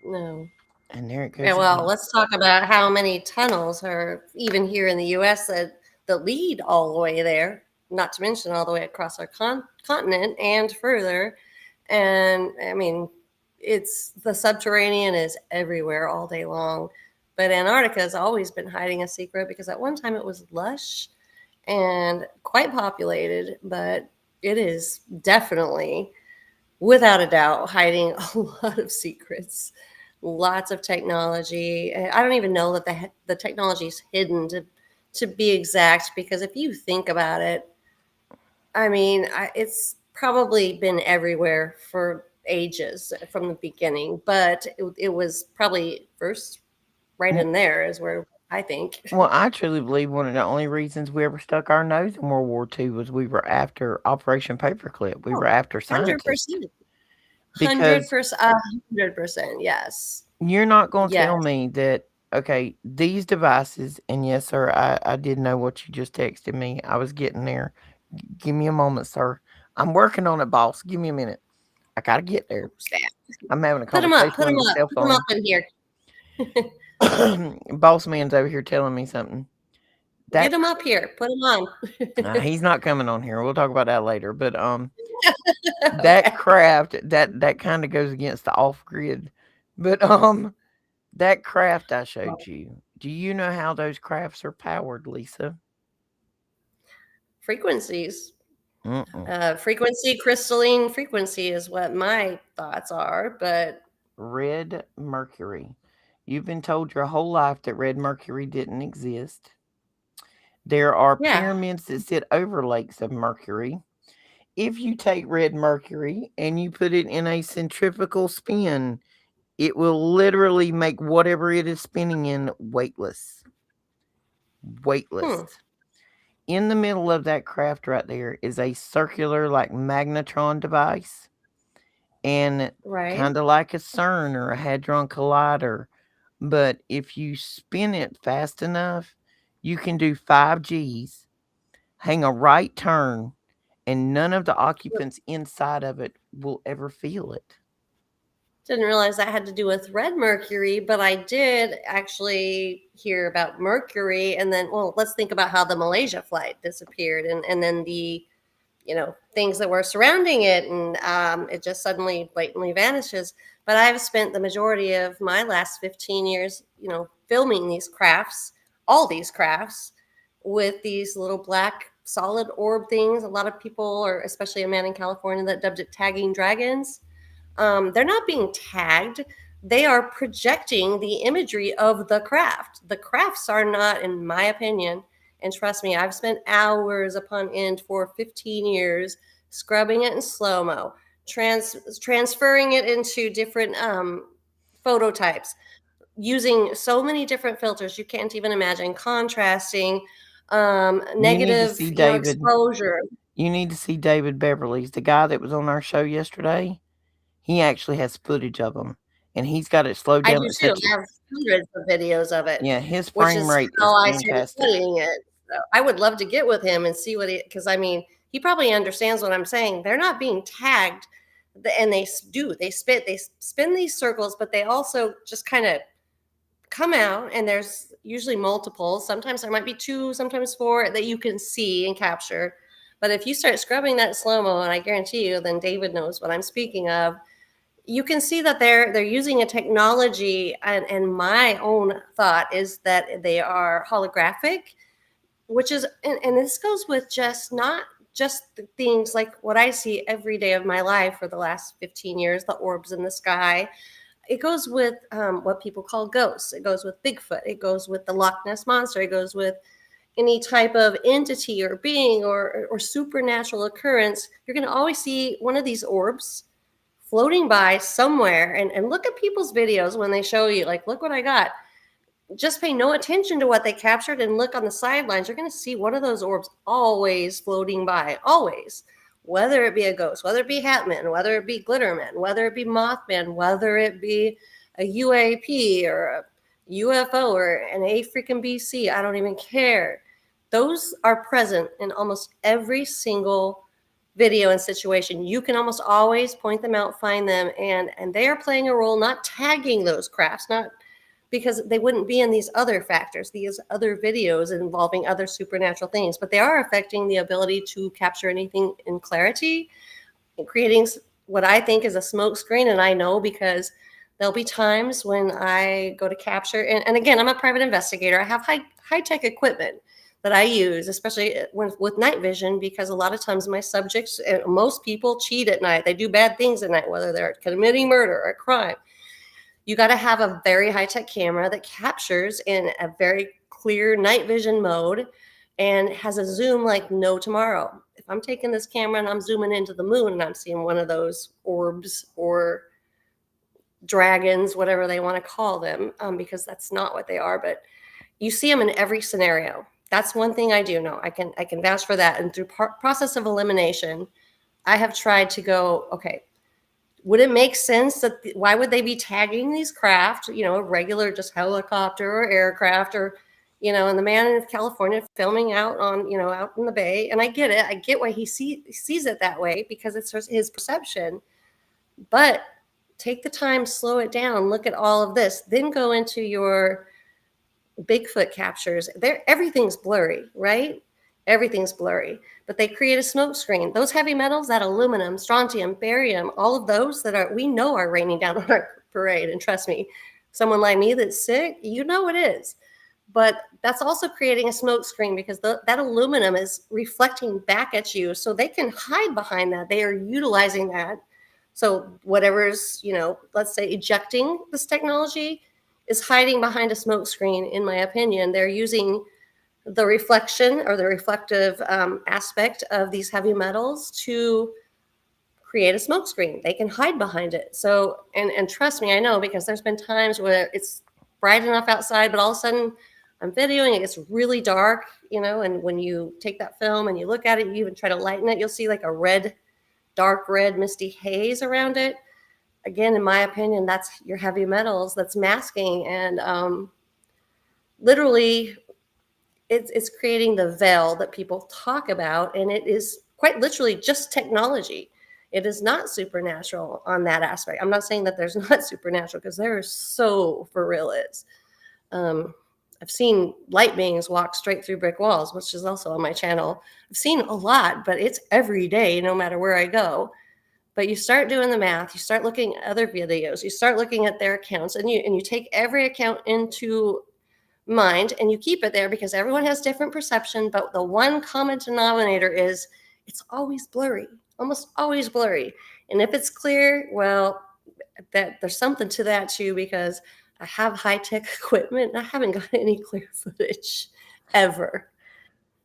No. And there it Yeah, goes well, again. let's talk about how many tunnels are even here in the U.S. that lead all the way there. Not to mention all the way across our continent and further. And I mean, it's the subterranean is everywhere all day long. But Antarctica has always been hiding a secret because at one time it was lush and quite populated, but it is definitely, without a doubt, hiding a lot of secrets, lots of technology. I don't even know that the technology is hidden to be exact, because if you think about it, I mean, it's probably been everywhere for ages from the beginning, but it was probably first right W- in there is where I think. Well, I truly believe one of the only reasons we ever stuck our nose in World War II was we were after Operation Paperclip. We Oh, were after scientists 100%. because 100%. 100%. Yes. you're not going to tell Yes. me that, okay, these devices, and yes, sir, I did know what you just texted me. I was getting there. Give me a moment, sir. I'm working on it, boss. Give me a minute. I got to get there. Snap. I'm having a Put them up. conversation Put with them my up. cell Put them up phone. in here. Boss man's over here telling me something. Get That them up here. Put them on. he's not coming on here. We'll talk about that later. But that Okay. craft that kind of goes against the off grid. But that craft I showed you. Do you know how those crafts are powered, Lisa? Frequencies. Mm-mm. Frequency, crystalline frequency is what my thoughts are. But Red mercury. You've been told your whole life that red mercury didn't exist. There are yeah, pyramids that sit over lakes of mercury. If you take red mercury and you put it in a centrifugal spin, it will literally make whatever it is spinning in weightless. Weightless. hmm, In the middle of that craft right there is a circular, like magnetron device, and right. kind of like a CERN or a Hadron Collider. But if you spin it fast enough, you can do 5 Gs, hang a right turn, and none of the occupants inside of it will ever feel it. Didn't realize that had to do with red mercury, but I did actually hear about mercury. And then, well, let's think about how the Malaysia flight disappeared, and then the things that were surrounding it, and it just suddenly blatantly vanishes. But I've spent the majority of my last 15 years filming these crafts, all these crafts, with these little black solid orb things. A lot of people, or especially a man in California that dubbed it tagging dragons, they're not being tagged. They are projecting the imagery of the craft. The crafts are not, in my opinion, and trust me, I've spent hours upon end for 15 years scrubbing it in slow mo, transferring it into different phototypes, using so many different filters you can't even imagine, contrasting, You need to negative, see David. exposure. You need to see David Beverly's, the guy that was on our show yesterday. He actually has footage of them, and he's got it slowed I down do at too. such a, I have hundreds of videos of it, yeah, his which frame is rate how is I started fantastic. studying it. So I would love to get with him and see what he, because I mean, he probably understands what I'm saying. They're not being tagged, and they spin these circles, but they also just kind of come out, and there's usually multiples. Sometimes there might be two, sometimes four that you can see and capture. But if you start scrubbing that slow mo, and I guarantee you, then David knows what I'm speaking of, you can see that they're using a technology, and my own thought is that they are holographic, which is, and this goes with just not just the things like what I see every day of my life for the last 15 years, the orbs in the sky. It goes with what people call ghosts. It goes with Bigfoot. It goes with the Loch Ness monster. It goes with any type of entity or being or supernatural occurrence. You're going to always see one of these orbs floating by somewhere, and look at people's videos when they show you, like, look what I got. Just pay no attention to what they captured and look on the sidelines. You're going to see one of those orbs always floating by, always. Whether it be a ghost, whether it be Hatman, whether it be Glitterman, whether it be Mothman, whether it be a UAP or a UFO or an A freaking BC, I don't even care. Those are present in almost every single video and situation. You can almost always point them out, find them, and they are playing a role, not tagging those crafts, not because they wouldn't be in these other factors, these other videos involving other supernatural things, but they are affecting the ability to capture anything in clarity and creating what I think is a smoke screen, and I know because there'll be times when I go to capture, and again, I'm a private investigator. I have high tech equipment that I use, especially with night vision, because a lot of times my subjects, most people cheat at night. They do bad things at night, whether they're committing murder or a crime. You got to have a very high tech camera that captures in a very clear night vision mode and has a zoom like no tomorrow. If I'm taking this camera and I'm zooming into the moon and I'm seeing one of those orbs or dragons, whatever they want to call them, because that's not what they are, but you see them in every scenario. That's one thing I do know. I can vouch for that. And through process of elimination, I have tried to go, okay, would it make sense that why would they be tagging these craft, a regular just helicopter or aircraft, or and the man in California filming out on, out in the bay. And I get it. I get why he sees it that way, because it's his perception. But take the time, slow it down, look at all of this, then go into your Bigfoot captures. There, everything's blurry, right? Everything's blurry. But they create a smoke screen. Those heavy metals, that aluminum, strontium, barium, all of those that we know are raining down on our parade. And trust me, someone like me that's sick, it is. But that's also creating a smoke screen, because that aluminum is reflecting back at you. So they can hide behind that. They are utilizing that. So whatever's, let's say ejecting this technology is hiding behind a smoke screen, in my opinion. They're using the reflection or the reflective aspect of these heavy metals to create a smoke screen. They can hide behind it. So, and trust me, I know, because there's been times where it's bright enough outside, but all of a sudden I'm videoing, it gets really dark, and when you take that film and you look at it, you even try to lighten it, you'll see like a dark red, misty haze around it. Again, in my opinion, that's your heavy metals that's masking, and literally it's creating the veil that people talk about, and it is quite literally just technology. It is not supernatural on that aspect. I'm not saying that there's not supernatural, because there is, so for real is. um, I've seen light beings walk straight through brick walls, which is also on my channel. I've seen a lot, but it's every day, no matter where I go. But you start doing the math, you start looking at other videos, you start looking at their accounts, and you take every account into mind, and you keep it there, because everyone has different perception. But the one common denominator is it's always blurry, almost always blurry. And if it's clear, well, that there's something to that too, because I have high-tech equipment and I haven't got any clear footage ever.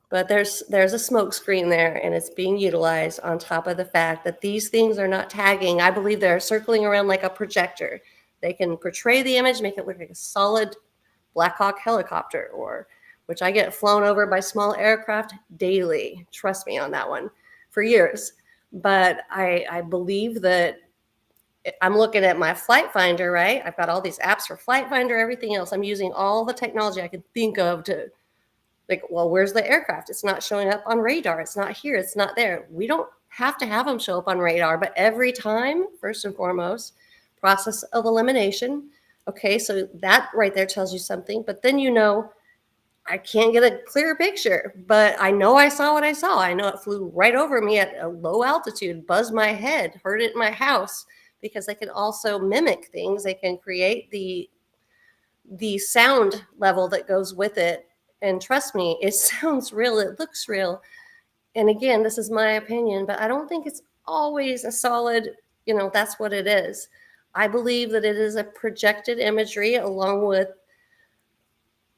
But there's a smoke screen there, and it's being utilized on top of the fact that these things are not tagging. I believe they're circling around like a projector. They can portray the image, make it look like a solid Black Hawk helicopter, or which I get flown over by small aircraft daily. Trust me on that one, for years. But I believe that I'm looking at my flight finder, right? I've got all these apps for flight finder, everything else. I'm using all the technology I can think of to, like, well, where's the aircraft? It's not showing up on radar. It's not here. It's not there. We don't have to have them show up on radar, but every time, first and foremost, process of elimination. Okay, so that right there tells you something. But then I can't get a clear picture, but I know I saw what I saw. I know it flew right over me at a low altitude, buzzed my head, heard it in my house, because they can also mimic things. They can create the sound level that goes with it. And trust me, it sounds real, it looks real. And again, this is my opinion, but I don't think it's always a solid, that's what it is. I believe that it is a projected imagery, along with,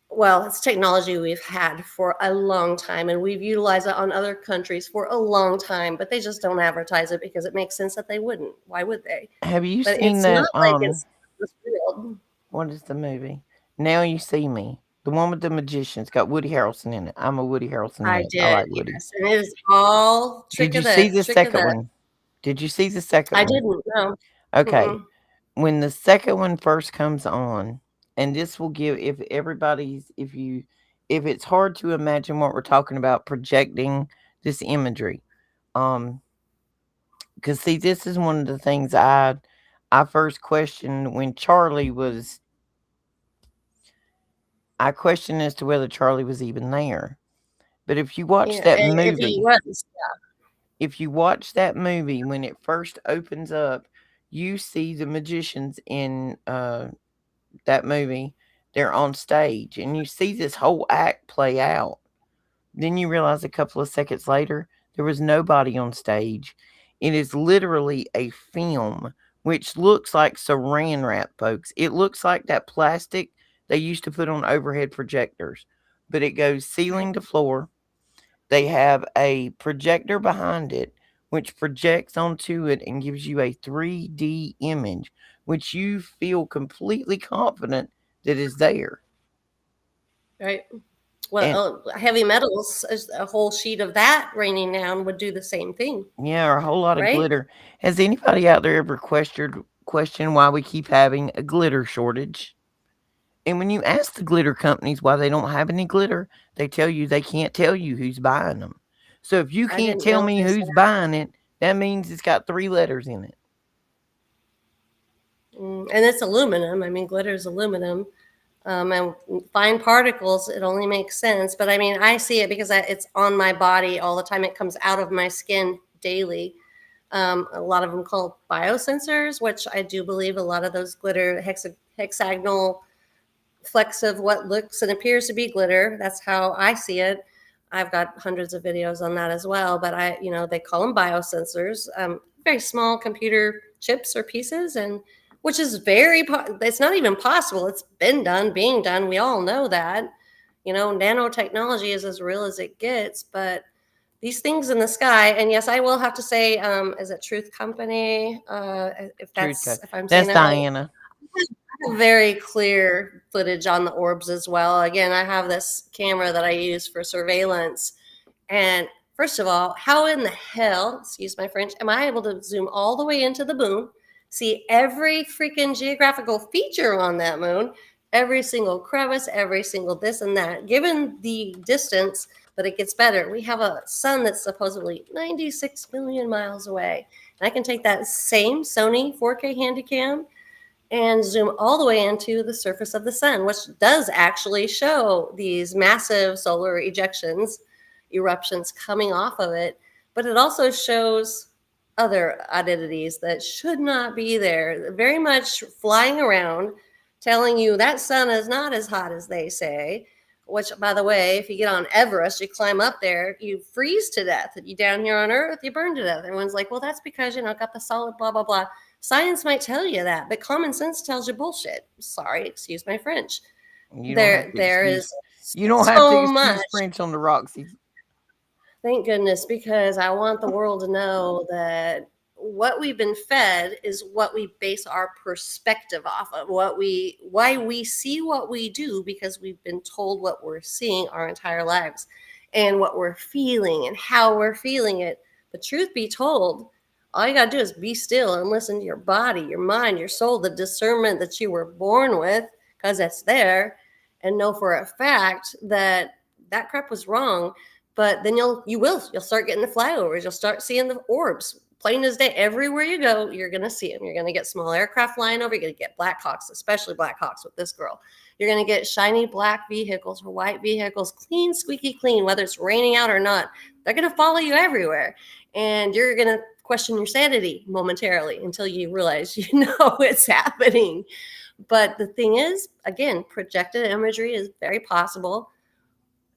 well, it's technology we've had for a long time, and we've utilized it on other countries for a long time, but they just don't advertise it because it makes sense that they wouldn't. Why would they? Have you But seen it's that? not like it's this real. What is the movie? Now You See Me. The one with the magician's got Woody Harrelson in it. I'm a Woody Harrelson I head. I did, like Woody. yes. And it is all Did trick you of see this, the trick of second that. one? Did you see the second I one? didn't know. Okay. Mm-mm. When the second one first comes on, and this will give, if everybody's, if it's hard to imagine what we're talking about, projecting this imagery. Um, because see, this is one of the things I first questioned when Charlie was. I questioned as to whether Charlie was even there. But if you watch Yeah, that and if he movie, was, If you watch that movie, when it first opens up, you see the magicians in that movie. They're on stage, and you see this whole act play out. Then you realize a couple of seconds later, there was nobody on stage. It is literally a film, which looks like saran wrap, folks. It looks like that plastic they used to put on overhead projectors, but it goes ceiling to floor. They have a projector behind it, which projects onto it and gives you a 3D image, which you feel completely confident that is there. Right. And Well, heavy metals, a whole sheet of that raining down would do the same thing, yeah, or a whole lot of right? glitter. Has anybody out there ever questioned why we keep having a glitter shortage? And when you ask the glitter companies why they don't have any glitter, they tell you they can't tell you who's buying them. So if you I can't didn't tell me realize who's buying it, that means it's got three letters in it. that. And it's aluminum. I mean, glitter is aluminum. And fine particles, it only makes sense. But I mean, I see it because it's on my body all the time. It comes out of my skin daily. A lot of them called biosensors, which I do believe a lot of those glitter hexagonal flecks of what looks and appears to be glitter. That's how I see it. I've got hundreds of videos on that as well. But they call them biosensors, very small computer chips or pieces, and which is it's not even possible. It's been done, being done. We all know that. Nanotechnology is as real as it gets, but these things in the sky, and yes, I will have to say, is it Truth Company? Truth code. If I'm saying That's that right, Diana. very clear footage on the orbs as well. Again, I have this camera that I use for surveillance. And first of all, how in the hell, excuse my French, am I able to zoom all the way into the moon, see every freaking geographical feature on that moon, every single crevice, every single this and that, given the distance? But it gets better. We have a sun that's supposedly 96 million miles away. And I can take that same Sony 4K Handycam and zoom all the way into the surface of the sun, which does actually show these massive solar ejections, eruptions coming off of it. But it also shows other oddities that should not be there, very much flying around, telling you that sun is not as hot as they say. Which, by the way, if you get on Everest, you climb up there, you freeze to death. If you down here on Earth, you burn to death. Everyone's like, well, that's because, got the solid blah, blah, blah. Science might tell you that, but common sense tells you bullshit. Sorry, excuse my French. You don't have to There excuse. is You don't have to so excuse much. French on the Roxy. Thank goodness, because I want the world to know that what we've been fed is what we base our perspective off of. Why we see what we do, because we've been told what we're seeing our entire lives, and what we're feeling and how we're feeling it. But truth be told, all you got to do is be still and listen to your body, your mind, your soul, the discernment that you were born with, because it's there, and know for a fact that that crap was wrong. But then you'll start getting the flyovers. You'll start seeing the orbs. Plain as day, everywhere you go, you're going to see them. You're going to get small aircraft flying over. You're going to get Black Hawks, especially Black Hawks with this girl. You're going to get shiny black vehicles or white vehicles, clean, squeaky clean, whether it's raining out or not. They're going to follow you everywhere. And you're going to question your sanity momentarily until you realize it's happening. But the thing is, again, projected imagery is very possible.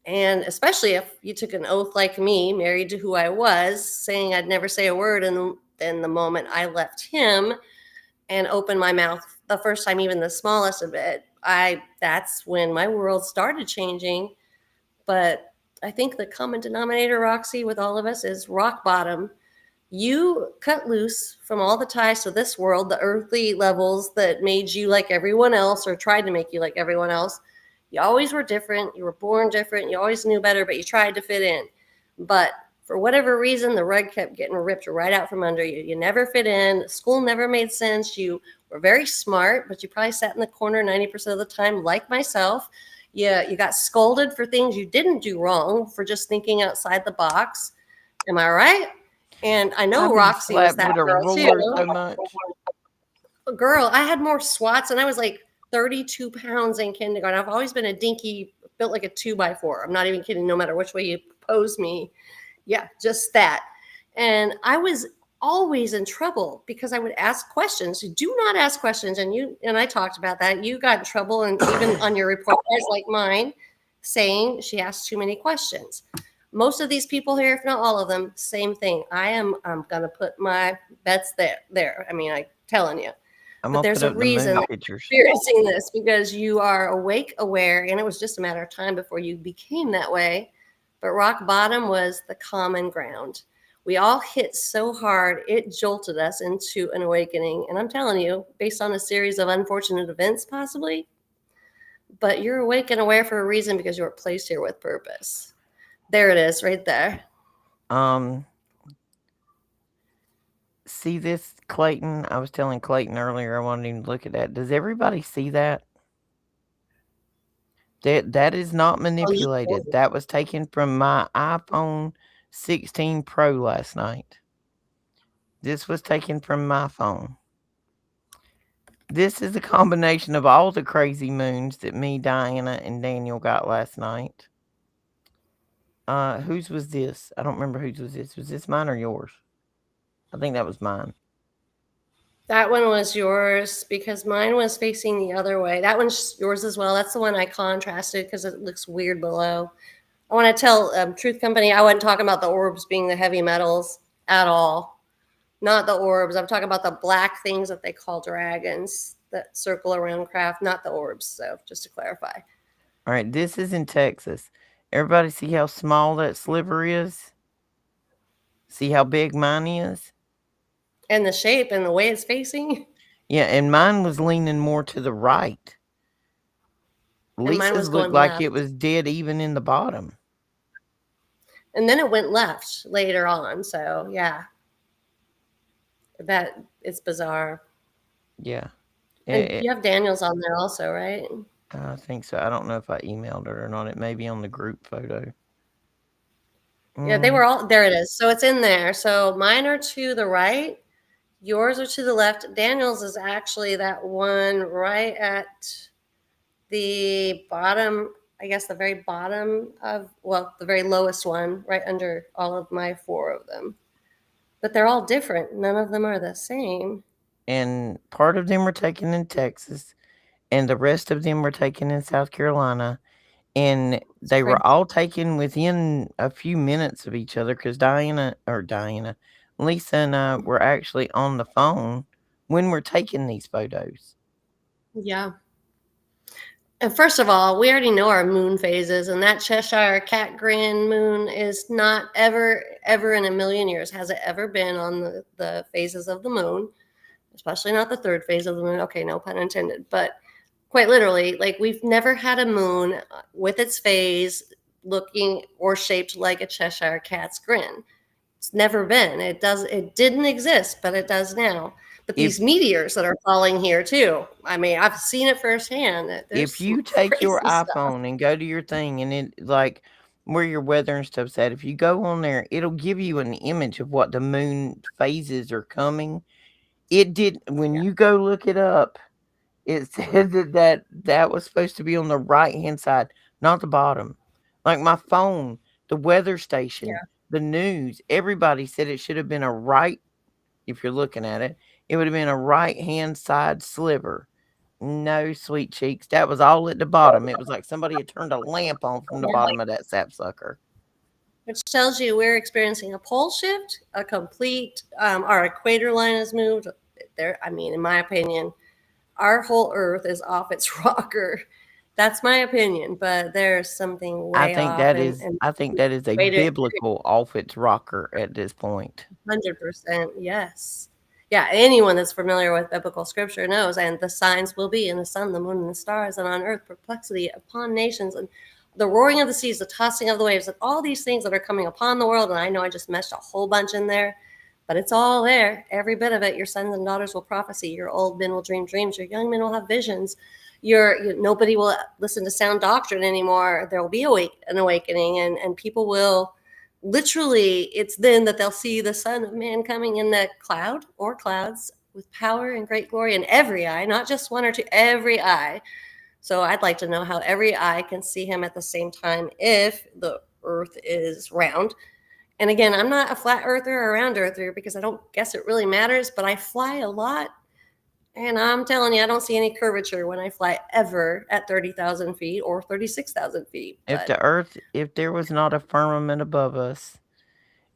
And especially if you took an oath like me, married to who I was, saying I'd never say a word. And then the moment I left him and opened my mouth the first time, even the smallest of it, that's when my world started changing. But I think the common denominator, Roxy, with all of us is rock bottom. You cut loose from all the ties to this world, the earthly levels that made you like everyone else or tried to make you like everyone else. You always were different. You were born different. You always knew better, but you tried to fit in. But for whatever reason, the rug kept getting ripped right out from under you. You never fit in. School never made sense. You were very smart, but you probably sat in the corner 90% of the time, like myself. You got scolded for things you didn't do wrong, for just thinking outside the box. Am I right? And I know I've been Roxy was slapped that with a girl ruler too. so much. Girl, I had more swats, and I was like 32 pounds in kindergarten. I've always been a dinky, built like a 2x4. I'm not even kidding, no matter which way you pose me. Yeah, just that. And I was always in trouble because I would ask questions. Do not ask questions. And I talked about that. You got in trouble, and even on your report cards like mine, saying she asked too many questions. Most of these people here, if not all of them, same thing. I'm gonna put my bets there. I mean, I'm telling you. I'm But gonna there's put a up the reason moon that pictures. you're experiencing this, because you are awake, aware, and it was just a matter of time before you became that way. But rock bottom was the common ground. We all hit so hard, it jolted us into an awakening. And I'm telling you, based on a series of unfortunate events, possibly, but you're awake and aware for a reason, because you were placed here with purpose. There it is, right there. Um, see this, Clayton? I was telling Clayton earlier I wanted him to look at that. Does everybody see that? That is not manipulated. That was taken from my iPhone 16 Pro last night. This was taken from my phone. This is a combination of all the crazy moons that me, Diana, and Daniel got last night. Whose was this? I don't remember whose was this. Was this mine or yours? I think that was mine. That one was yours because mine was facing the other way. That one's yours as well. That's the one I contrasted because it looks weird below. I want to tell Truth Company, I wasn't talking about the orbs being the heavy metals at all. Not the orbs. I'm talking about the black things that they call dragons that circle around craft, not the orbs. So just to clarify. All right, this is in Texas. Everybody see how small that sliver is? See how big mine is? And the shape and the way it's facing. Yeah, and mine was leaning more to the right. And mine was Lisa's looked going like left. it was dead even in the bottom. And then it went left later on. So yeah, that it's bizarre. Yeah. And It, you have Daniels on there also, right? I think so. I don't know if I emailed it or not. It may be on the group photo. Yeah, they Mm, were all there. It is. So it's in there. So mine are to the right, yours are to the left. Daniel's is actually that one right at the bottom, I guess the very bottom of, well, the very lowest one, right under all of my four of them. But they're all different. None of them are the same. and part of them were taken in Texas, and the rest of them were taken in South Carolina. And It's they crazy. were all taken within a few minutes of each other because Lisa and I were actually on the phone when we're taking these photos. Yeah. And first of all, we already know our moon phases, and that Cheshire cat grin moon is not ever, ever in a million years has it ever been on the phases of the moon, especially not the third phase of the moon. Okay, no pun intended, but quite literally, like we've never had a moon with its phase looking or shaped like a Cheshire cat's grin. It's never been. It didn't exist, but it does now. But If these meteors that are falling here too. I mean, I've seen it firsthand. There's if some you take your crazy stuff. iPhone and go to your thing and it like where your weather and stuff's at, if you go on there, it'll give you an image of what the moon phases are coming. It did when Yeah. you go look it up, it said that was supposed to be on the right-hand side, not the bottom. Like my phone, the weather station, Yeah. the news, everybody said it should have been a right if you're looking at it, it would have been a right-hand side sliver. No, sweet cheeks, that was all at the bottom. It was like somebody had turned a lamp on from the Yeah. bottom of that sapsucker. Which tells you we're experiencing a pole shift, a complete, our equator line has moved. There, I mean, in my opinion, our whole Earth is off its rocker. That's my opinion, but there's something way off, and I think that is a way to biblical off its rocker at this point. 100%, yes. Yeah, anyone that's familiar with biblical scripture knows, and the signs will be in the sun, the moon, and the stars, and on earth perplexity upon nations, and the roaring of the seas, the tossing of the waves, and all these things that are coming upon the world. And I know I just meshed a whole bunch in there, but it's all there, every bit of it. Your sons and daughters will prophesy. Your old men will dream dreams. Your young men will have visions. Nobody will listen to sound doctrine anymore. There will be an awakening, and people will literally, it's then that they'll see the Son of Man coming in that cloud or clouds with power and great glory in every eye, not just one or two, every eye. So I'd like to know how every eye can see him at the same time if the earth is round. And again, I'm not a flat earther or round earther because I don't guess it really matters, but I fly a lot. And I'm telling you, I don't see any curvature when I fly ever at 30,000 feet or 36,000 feet. If But the earth, if there was not a firmament above us,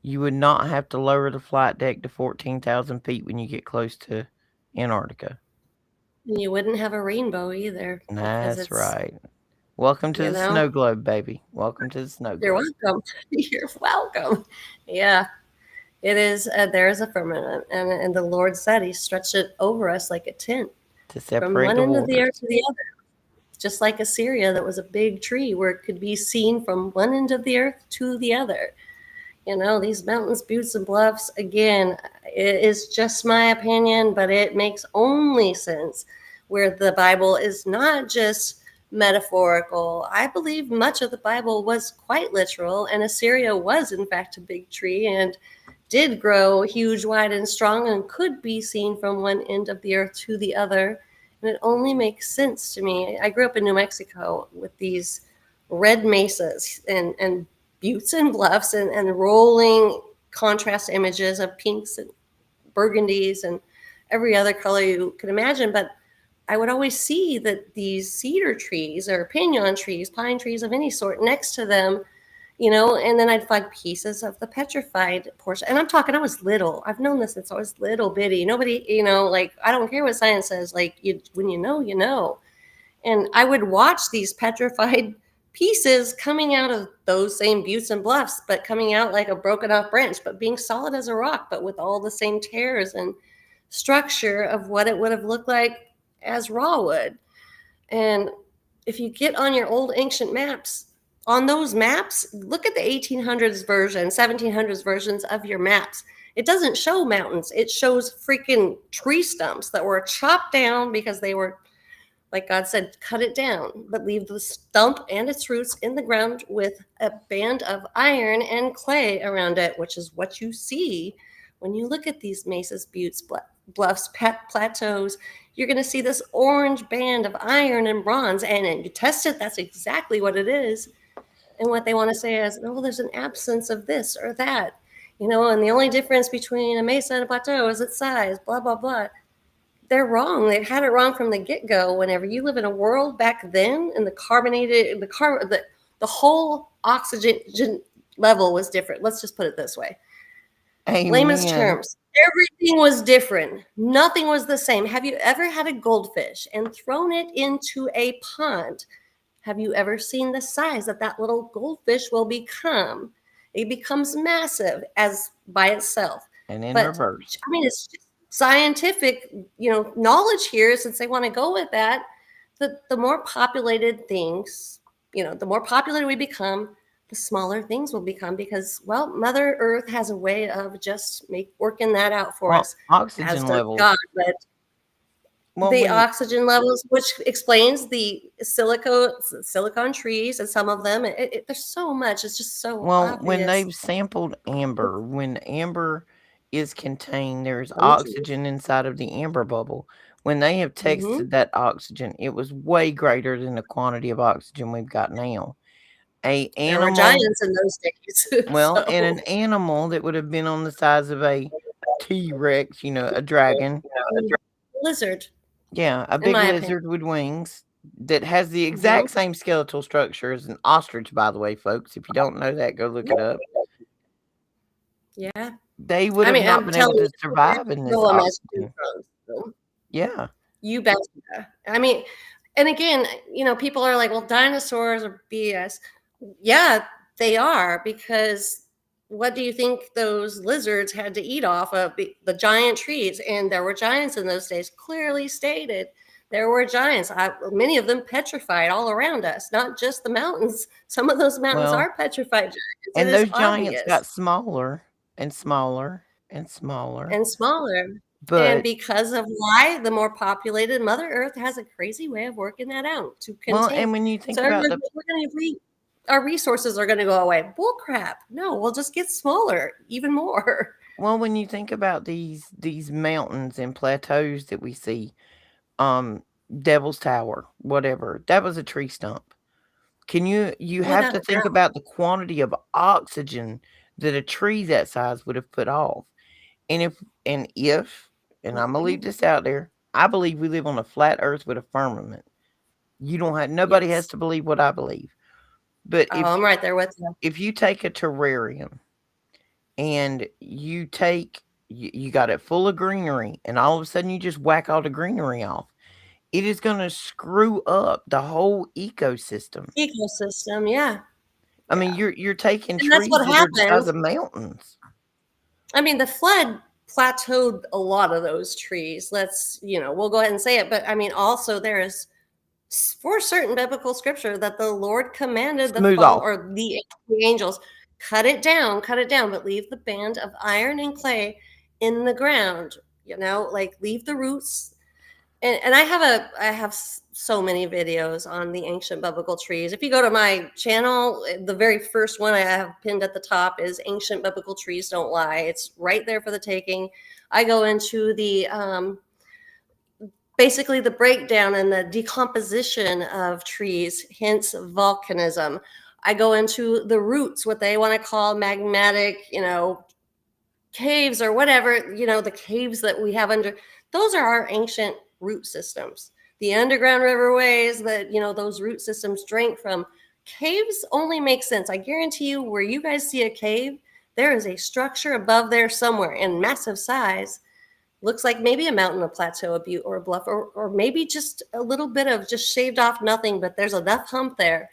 you would not have to lower the flight deck to 14,000 feet when you get close to Antarctica. you wouldn't have a rainbow either because That's it's, right. Welcome to you the know, snow globe, baby. Welcome to the snow you're globe. welcome. You're welcome. Yeah, it is. There is a firmament, and the Lord said He stretched it over us like a tent To from separate one the end of the earth waters. to the other, just like Assyria, that was a big tree where it could be seen from one end of the earth to the other. These mountains, buttes, and bluffs, again, it is just my opinion, but it makes only sense where the Bible is not just metaphorical. I believe much of the Bible was quite literal, and Assyria was, in fact, a big tree and did grow huge, wide, and strong and could be seen from one end of the earth to the other. And it only makes sense to me. I grew up in New Mexico with these red mesas and buttes and bluffs and rolling contrast images of pinks and burgundies and every other color you could imagine. But I would always see that these cedar trees or pinon trees, pine trees of any sort next to them, and then I'd find pieces of the petrified portion. And I'm talking, I was little. I've known this since I was little bitty. Nobody, like, I don't care what science says, like, when you know, you know. And I would watch these petrified pieces coming out of those same buttes and bluffs, but coming out like a broken off branch, but being solid as a rock, but with all the same tears and structure of what it would have looked like as raw wood. And if you get on your old ancient maps, on those maps, look at the 1800s version, 1700s versions of your maps. It doesn't show mountains. It shows freaking tree stumps that were chopped down because they were, like God said, cut it down, but leave the stump and its roots in the ground with a band of iron and clay around it, which is what you see when you look at these mesas, buttes, bluffs, plateaus. You're going to see this orange band of iron and bronze, and you test it, that's exactly what it is. And what they want to say is, oh, there's an absence of this or that, and the only difference between a mesa and a plateau is its size, blah, blah, blah. They're wrong. They had it wrong from the get-go. Whenever you live in a world back then, and the whole oxygen level was different. Let's just put it this way. Layman's Amen. terms. Everything was different. Nothing was the same. Have you ever had a goldfish and thrown it into a pond? Have you ever seen the size that that little goldfish will become? It becomes massive as by itself. And in But reverse. I mean, it's just scientific, knowledge here, since they want to go with that. The more populated things, the more popular we become, the smaller things will become because, well, Mother Earth has a way of just working that out for Well, us, as oxygen does God. levels. But Well, the when oxygen levels, which explains the silicon trees, and some of them, there's so much. It's just so when obvious. they've sampled amber, when amber is contained, there's Some trees. oxygen inside of the amber bubble. When they have Hmm. tested that oxygen, it was way greater than the quantity of oxygen we've got now. A There were animal, giants in those days, well, and an so animal that would have been on the size of a T-Rex, a dragon. lizard, Yeah, a in big my opinion. lizard with wings that has the Hmm. exact same skeletal structure as an ostrich, by the way, folks. If you don't know that, go look it up. Yeah, They would I have mean, not I'm been able telling you, to they're survive in this still a mess to oxygen. from. So. Yeah. You betcha. I mean, and again, people are like, well, dinosaurs are BS. Yeah, they are, because what do you think those lizards had to eat off of? The giant trees. And there were giants in those days, clearly stated. There were giants, many of them petrified all around us, not just the mountains. Some of those mountains Well, are petrified giants. It and is those giants got obvious. smaller and smaller and smaller. And smaller. And But, because of why the more populated, Mother Earth has a crazy way of working that out to well, contain. and when you So think about everybody's the like, our resources are going to go away. Bull crap. No, we'll just get smaller even more. well, when you think about these mountains and plateaus that we see, um, Devil's Tower, whatever, that was a tree stump. You Without have to a think doubt. about the quantity of oxygen that a tree that size would have put off. And if, and I'm gonna leave this out there, I believe we live on a flat earth with a firmament. You don't have Nobody has Yes. to believe what I believe. But Oh, I'm right there with you. if you take a terrarium and you got it full of greenery and all of a sudden you just whack all the greenery off, it is going to screw up the whole ecosystem. Ecosystem, yeah. I mean, Yeah. you're taking And that's trees what that are the size happened. of mountains. I mean, the flood plateaued a lot of those trees. We'll go ahead and say it. But I mean, also there is for certain biblical scripture that the Lord commanded the Smooth fall off. or the angels, cut it down, but leave the band of iron and clay in the ground. Like leave the roots. And I have so many videos on the ancient biblical trees. If you go to my channel, the very first one I have pinned at the top is Ancient Biblical Trees Don't Lie. It's right there for the taking. I go into the basically the breakdown and the decomposition of trees, hence volcanism. I go into the roots, what they want to call magmatic, caves or whatever, the caves that we have under, those are our ancient root systems. The underground riverways that, those root systems drank from. Caves only make sense. I guarantee you, where you guys see a cave, there is a structure above there somewhere in massive size. Looks like maybe a mountain, a plateau, a butte, or a bluff, or maybe just a little bit of just shaved off nothing, but there's enough hump there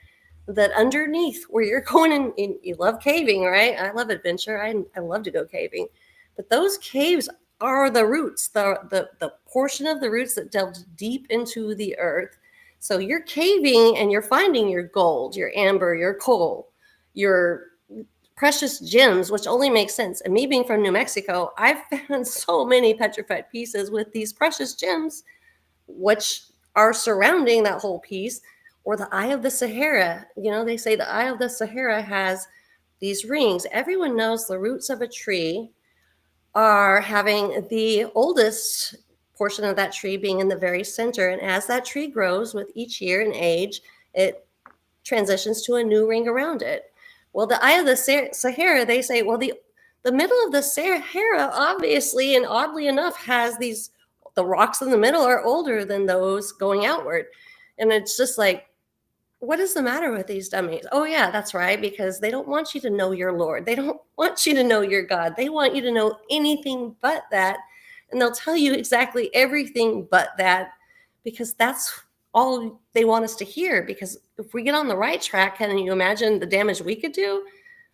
that underneath where you're going and you love caving, right? I love adventure. I love to go caving. But those caves are the roots, the portion of the roots that delved deep into the earth. So you're caving and you're finding your gold, your amber, your coal, your precious gems, which only makes sense. And me being from New Mexico, I've found so many petrified pieces with these precious gems, which are surrounding that whole piece. Or the Eye of the Sahara. They say the Eye of the Sahara has these rings. Everyone knows the roots of a tree are having the oldest portion of that tree being in the very center. And as that tree grows with each year and age, it transitions to a new ring around it. Well, the Eye of the Sahara, they say, well, the middle of the Sahara, obviously and oddly enough, has the rocks in the middle are older than those going outward. And it's just like, what is the matter with these dummies? Oh, yeah, that's right, because they don't want you to know your Lord. They don't want you to know your God. They want you to know anything but that. And they'll tell you exactly everything but that, because that's all they want us to hear. Because if we get on the right track, can you imagine the damage we could do?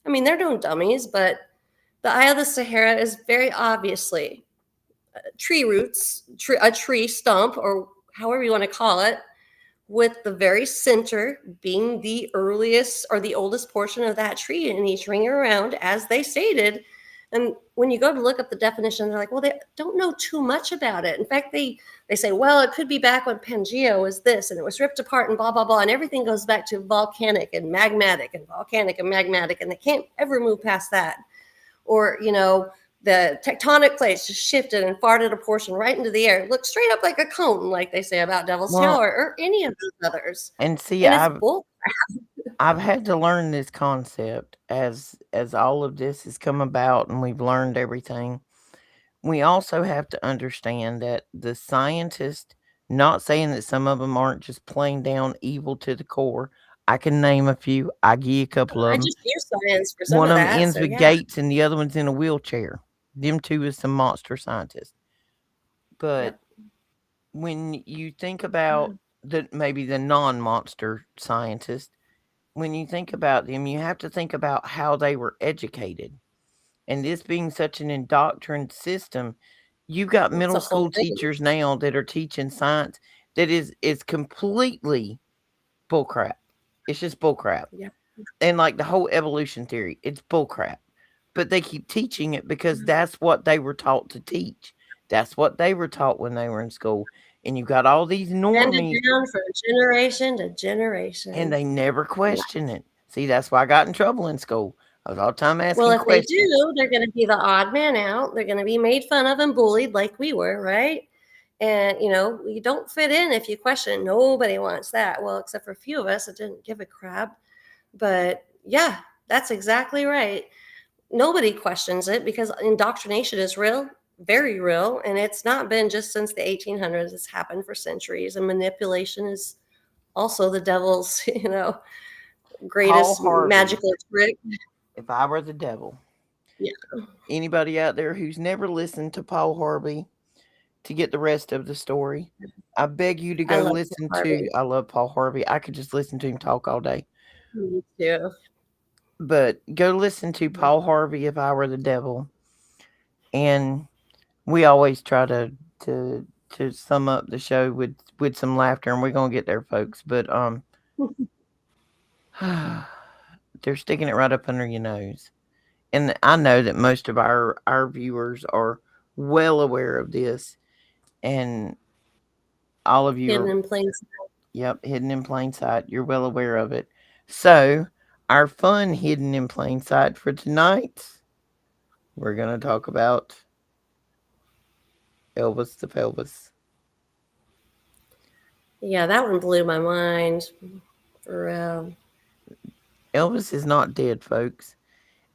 I mean, they're no dummies, but the Eye of the Sahara is very obviously tree roots, a tree stump, or however you want to call it, with the very center being the earliest or the oldest portion of that tree in each ring around, as they stated. And when you go to look up the definition, they're like, well, they don't know too much about it. In fact, they say, well, it could be back when Pangea was this and it was ripped apart and blah, blah, blah. And everything goes back to volcanic and magmatic and volcanic and magmatic. And they can't ever move past that. Or, the tectonic plates just shifted and farted a portion right into the air. It looked straight up like a cone, like they say about Devil's Well, Tower or any of those others. and see, And it's bull. I've had to learn this concept as all of this has come about and we've learned everything. We also have to understand that the scientists, not saying that some of them aren't just plain down evil to the core. I can name a few. I give you a couple I of them. just use science for some One of of them that. ends So with yeah. Gates and the other one's in a wheelchair. Them two is some monster scientists. But Yep. when you think about maybe the non-monster scientists, when you think about them, you have to think about how they were educated. And this being such an indoctrined system, you've got It's middle a whole school thing. teachers now that are teaching science that is completely bullcrap. It's just bullcrap. Yep. And like the whole evolution theory, it's bullcrap. But they keep teaching it because that's what they were taught to teach. That's what they were taught when they were in school. And you've got all these Handed normies down from generation to and generation. they never And question it. See, that's why I got in trouble in school. I was all the time well, asking if they questions. do, they're going to be the odd man out. They're going to be made fun of and bullied like we were, right? And you don't fit in if you question. Nobody wants that. Well, except for a few of us that didn't give a crap. But yeah, that's exactly right. nobody questions it because indoctrination is real, very real, and it's not been just since the 1800s. It's happened for centuries, and manipulation is also the devil's, Paul greatest Harvey, magical trick. if I were the devil. Yeah, Anybody out there who's never listened to Paul Harvey to get the rest of the story, I beg you to I go love listen to. Harvey. I love Paul Harvey. I could just listen to him talk all day. Me too. But go listen to Paul Harvey if I were the devil. And we always try to sum up the show with some laughter, and we're gonna get there, folks. But they're sticking it right up under your nose. And I know that most of our viewers are well aware of this, and all of you Hidden are, in plain sight. yep, hidden in plain sight. You're well aware of it. So, our fun hidden in plain sight for tonight, we're gonna talk about Elvis the Pelvis. Yeah, that one blew my mind. For real. Elvis is not dead, folks.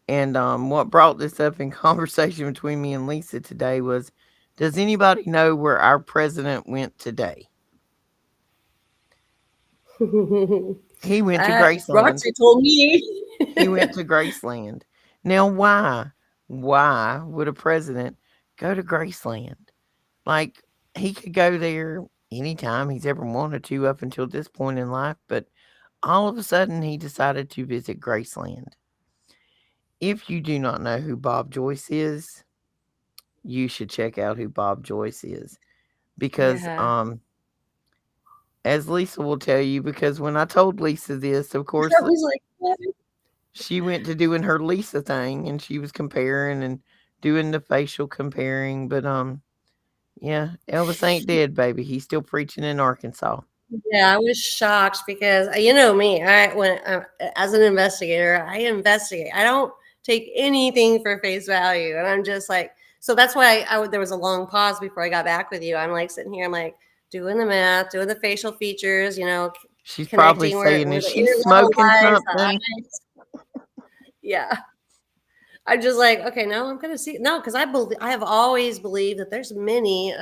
And what brought this up in conversation between me and Lisa today was, does anybody know where our president went today? He went to Graceland. Roxy told me. He went to Graceland. Now, why? Why would a president go to Graceland? Like, he could go there anytime he's ever wanted to up until this point in life, but all of a sudden he decided to visit Graceland. If you do not know who Bob Joyce is, you should check out who Bob Joyce is because Yeah. as Lisa will tell you, because when I told Lisa this, of course, I was like, what? she went to doing her Lisa thing and she was comparing and doing the facial comparing, but yeah, Elvis ain't dead, baby. He's still preaching in Arkansas. Yeah, I was shocked because you know me. I when as an investigator, I investigate. I don't take anything for face value, and I'm just like, so that's why there was a long pause before I got back with you. I'm like sitting here, I'm like doing the math, doing the facial features, She's probably connecting where saying, is the she ear level smoking lies, the something? eyes. Yeah, I'm just like, okay, no, I'm gonna see no, because I have always believed that there's many,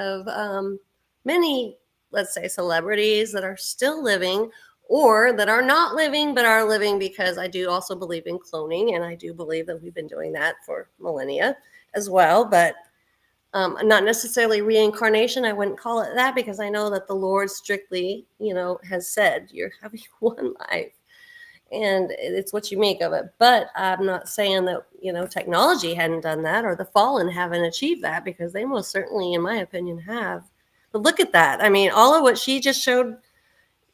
let's say, celebrities that are still living or that are not living but are living because I do also believe in cloning and I do believe that we've been doing that for millennia as well, but not necessarily reincarnation. I wouldn't call it that because I know that the Lord strictly, has said you're having one life and it's what you make of it. But I'm not saying that technology hadn't done that or the fallen haven't achieved that because they most certainly, in my opinion, have. But look at that. I mean, all of what she just showed.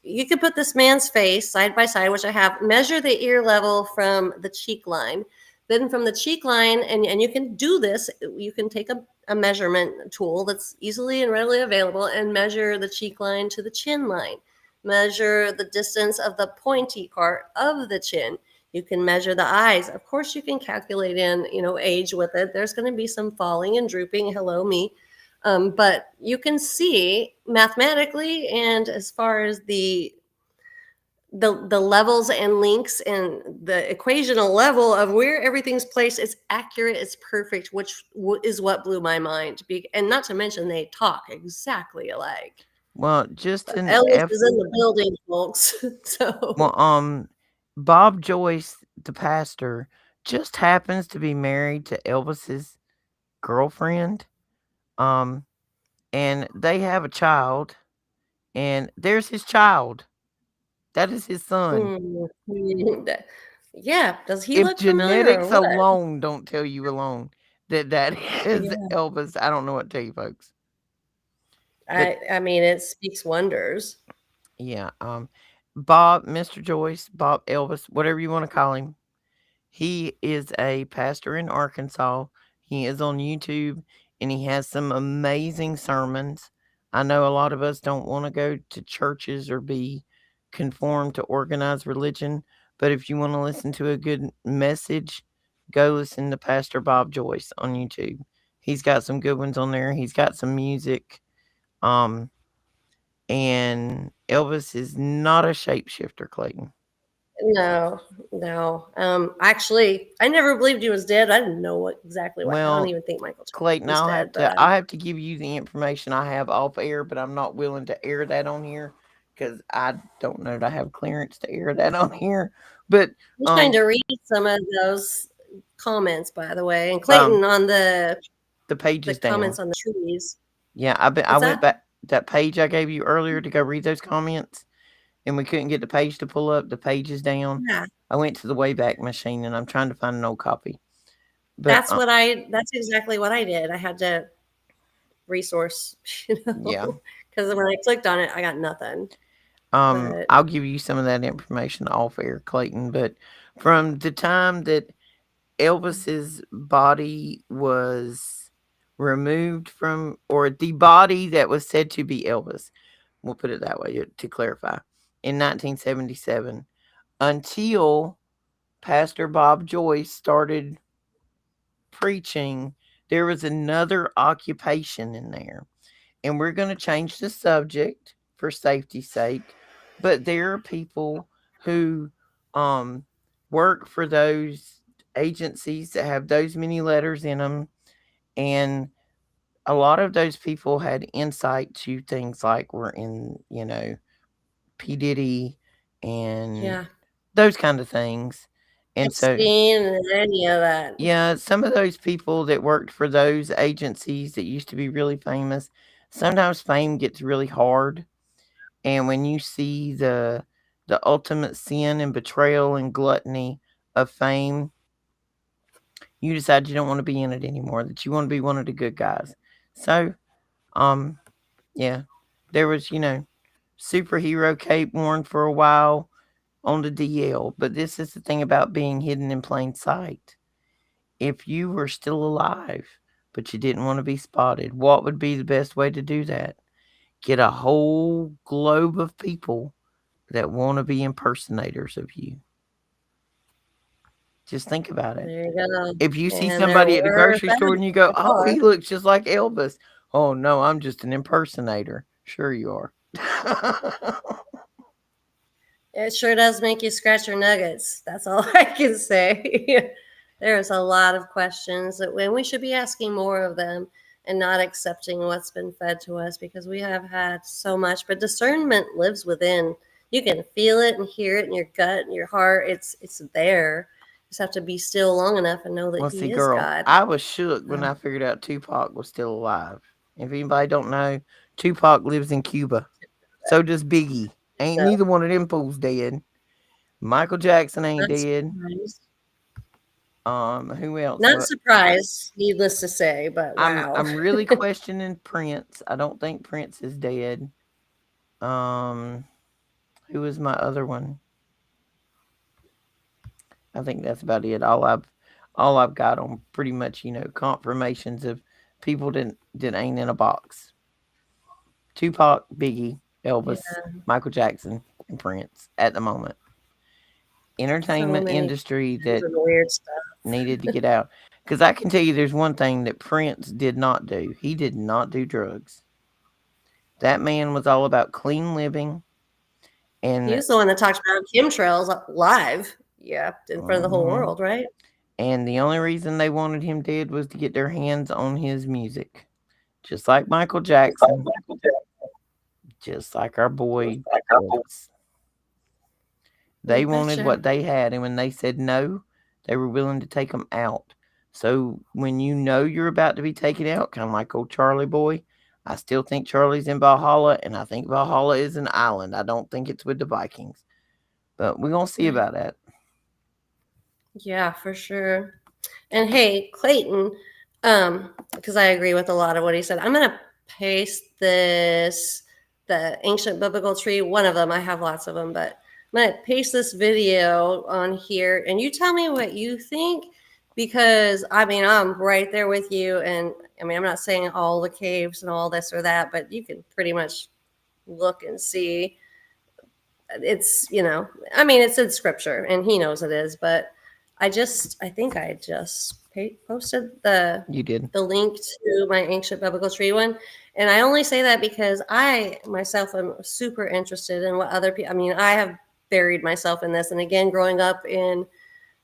You could put this man's face side by side, which I have. Measure the ear level from the cheek line. Then from the cheek line, and you can do this. You can take a measurement tool that's easily and readily available and measure the cheek line to the chin line. Measure the distance of the pointy part of the chin. You can measure the eyes. Of course, you can calculate in, age with it. There's going to be some falling and drooping. Hello, me. But you can see mathematically, and as far as the levels and links and the equational level of where everything's placed, it's accurate, it's perfect, which is what blew my mind. And not to mention, they talk exactly alike. Well, just But an Elvis F. is in the building, folks. So Well, Bob Joyce, the pastor, just happens to be married to Elvis's girlfriend. Um, and they have a child, and there's his child. That is his son. mm, yeah, does he If look familiar or genetics what? alone don't tell you alone that that is Yeah, Elvis, I don't know what to tell you, folks. But I mean, it speaks wonders. yeah, Bob, Mr. Joyce, Bob Elvis, whatever you want to call him, he is a pastor in Arkansas. He is on YouTube and he has some amazing sermons. I know a lot of us don't want to go to churches or be conformed to organized religion, but if you want to listen to a good message, go listen to Pastor Bob Joyce on YouTube. He's got some good ones on there. He's got some music. Um, and Elvis is not a shapeshifter, Clayton. No, no. Actually, I never believed he was dead. I didn't know exactly what. I don't Well, even think Michael Jackson Clayton, was I'll dead, have but to I have to give you the information I have off air, but I'm not willing to air that on here because I don't know that I have clearance to air that on here. But I'm trying um to read some of those comments, by the way. And um Clayton on the page the is down. comments on the trees. Yeah, I What's went that? back that page I gave you earlier to go read those comments, and we couldn't get the page to pull up. The page is down. Yeah, I went to the Wayback Machine, and I'm trying to find an old copy. But that's exactly what I did. I had to resource, yeah, because when I clicked on it, I got nothing. But I'll give you some of that information off air, Clayton. But from the time that Elvis's body was removed from, or the body that was said to be Elvis, we'll put it that way to clarify, in 1977, until Pastor Bob Joyce started preaching, there was another occupation in there. And we're going to change the subject for safety's sake. But there are people who um, work for those agencies that have those many letters in them. And a lot of those people had insight to things like we're in, P. Diddy and yeah, those kind of things. And so, Epstein and any of that. yeah, some of those people that worked for those agencies that used to be really famous, sometimes fame gets really hard. And when you see the ultimate sin and betrayal and gluttony of fame, you decide you don't want to be in it anymore, that you want to be one of the good guys. So, um, yeah, there was, superhero cape worn for a while on the DL. But this is the thing about being hidden in plain sight. If you were still alive, but you didn't want to be spotted, what would be the best way to do that? Get a whole globe of people that want to be impersonators of you. Just think about it. There you go. If you see And there somebody at the were grocery store and you go, there "Oh, are. he looks just like Elvis." Oh no, I'm just an impersonator. Sure you are. It sure does make you scratch your nuggets. That's all I can say. There's a lot of questions that when we should be asking more of them and not accepting what's been fed to us because we have had so much. But discernment lives within. You can feel it and hear it in your gut and your heart. It's there. You just have to be still long enough and know that Well, see, He is girl, God. I was shook when So, I figured out Tupac was still alive. If anybody don't know, Tupac lives in Cuba. So does Biggie. Ain't no, neither one of them fools dead. Michael Jackson ain't not dead. surprised. Who else? Not surprised, needless to say, but wow. I'm really questioning Prince. I don't think Prince is dead. Um, who is my other one? I think that's about it. All I've got on pretty much, confirmations of people that ain't in a box. Tupac, Biggie, Elvis, Yeah, Michael Jackson, and Prince at the moment. so Entertainment many industry kinds that of weird stuff. needed to get out. Because I can tell you there's one thing that Prince did not do. He did not do drugs. That man was all about clean living He and was the one that talked about chemtrails live, yeah, in front of the whole mhm, world, right? and the only reason they wanted him dead was to get their hands on his music. Just like Michael Jackson, just like our boy Elvis. I They wanted betcha. what they had, and when they said no, they were willing to take them out. So when you know you're about to be taken out, kind of like old Charlie boy, I still think Charlie's in Valhalla, and I think Valhalla is an island. I don't think it's with the Vikings, but we're gonna see about that. Yeah, for sure. And hey, Clayton, because I agree with a lot of what he said, I'm gonna paste this the ancient biblical tree. One of them, I have lots of them, but I'm gonna paste this video on here, and you tell me what you think, because I mean I'm right there with you, and I mean I'm not saying all the caves and all this or that, but you can pretty much look and see. It's I mean it's in scripture, and he knows it is, but I think I just posted You did. the link to my ancient biblical tree one, and I only say that because I myself am super interested in what other people. I mean, I have buried myself in this. And again, growing up in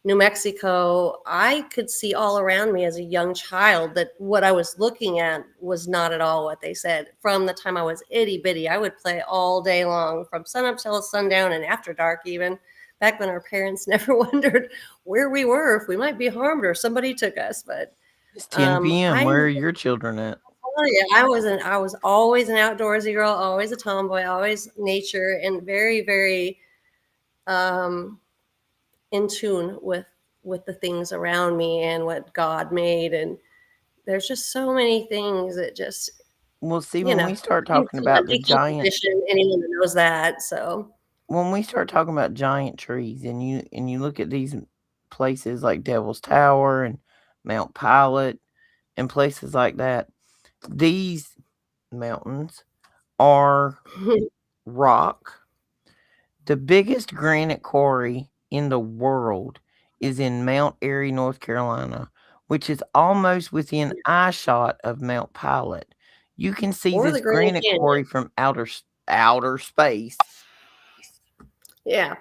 New Mexico, I could see all around me as a young child that what I was looking at was not at all what they said. From the time I was itty bitty, I would play all day long, from sunup till sundown and after dark, even back when our parents never wondered where we were, if we might be harmed or somebody took us. But It's 10 p.m. I Where are your children at? tell you, I was always an outdoorsy girl, always a tomboy, always nature, and very, very um, in tune with the things around me and what God made. And there's just so many things that just, Well, see, you when know, we start you talking can't about the giant decomposition, anyone that knows that. So when we start talking about giant trees, and you look at these places like Devil's Tower and Mount Pilot and places like that, these mountains are rock. The biggest granite quarry in the world is in Mount Airy, North Carolina, which is almost within eyeshot of Mount Pilot. You can see or this the Grand granite Canyon. quarry from outer space. Yeah.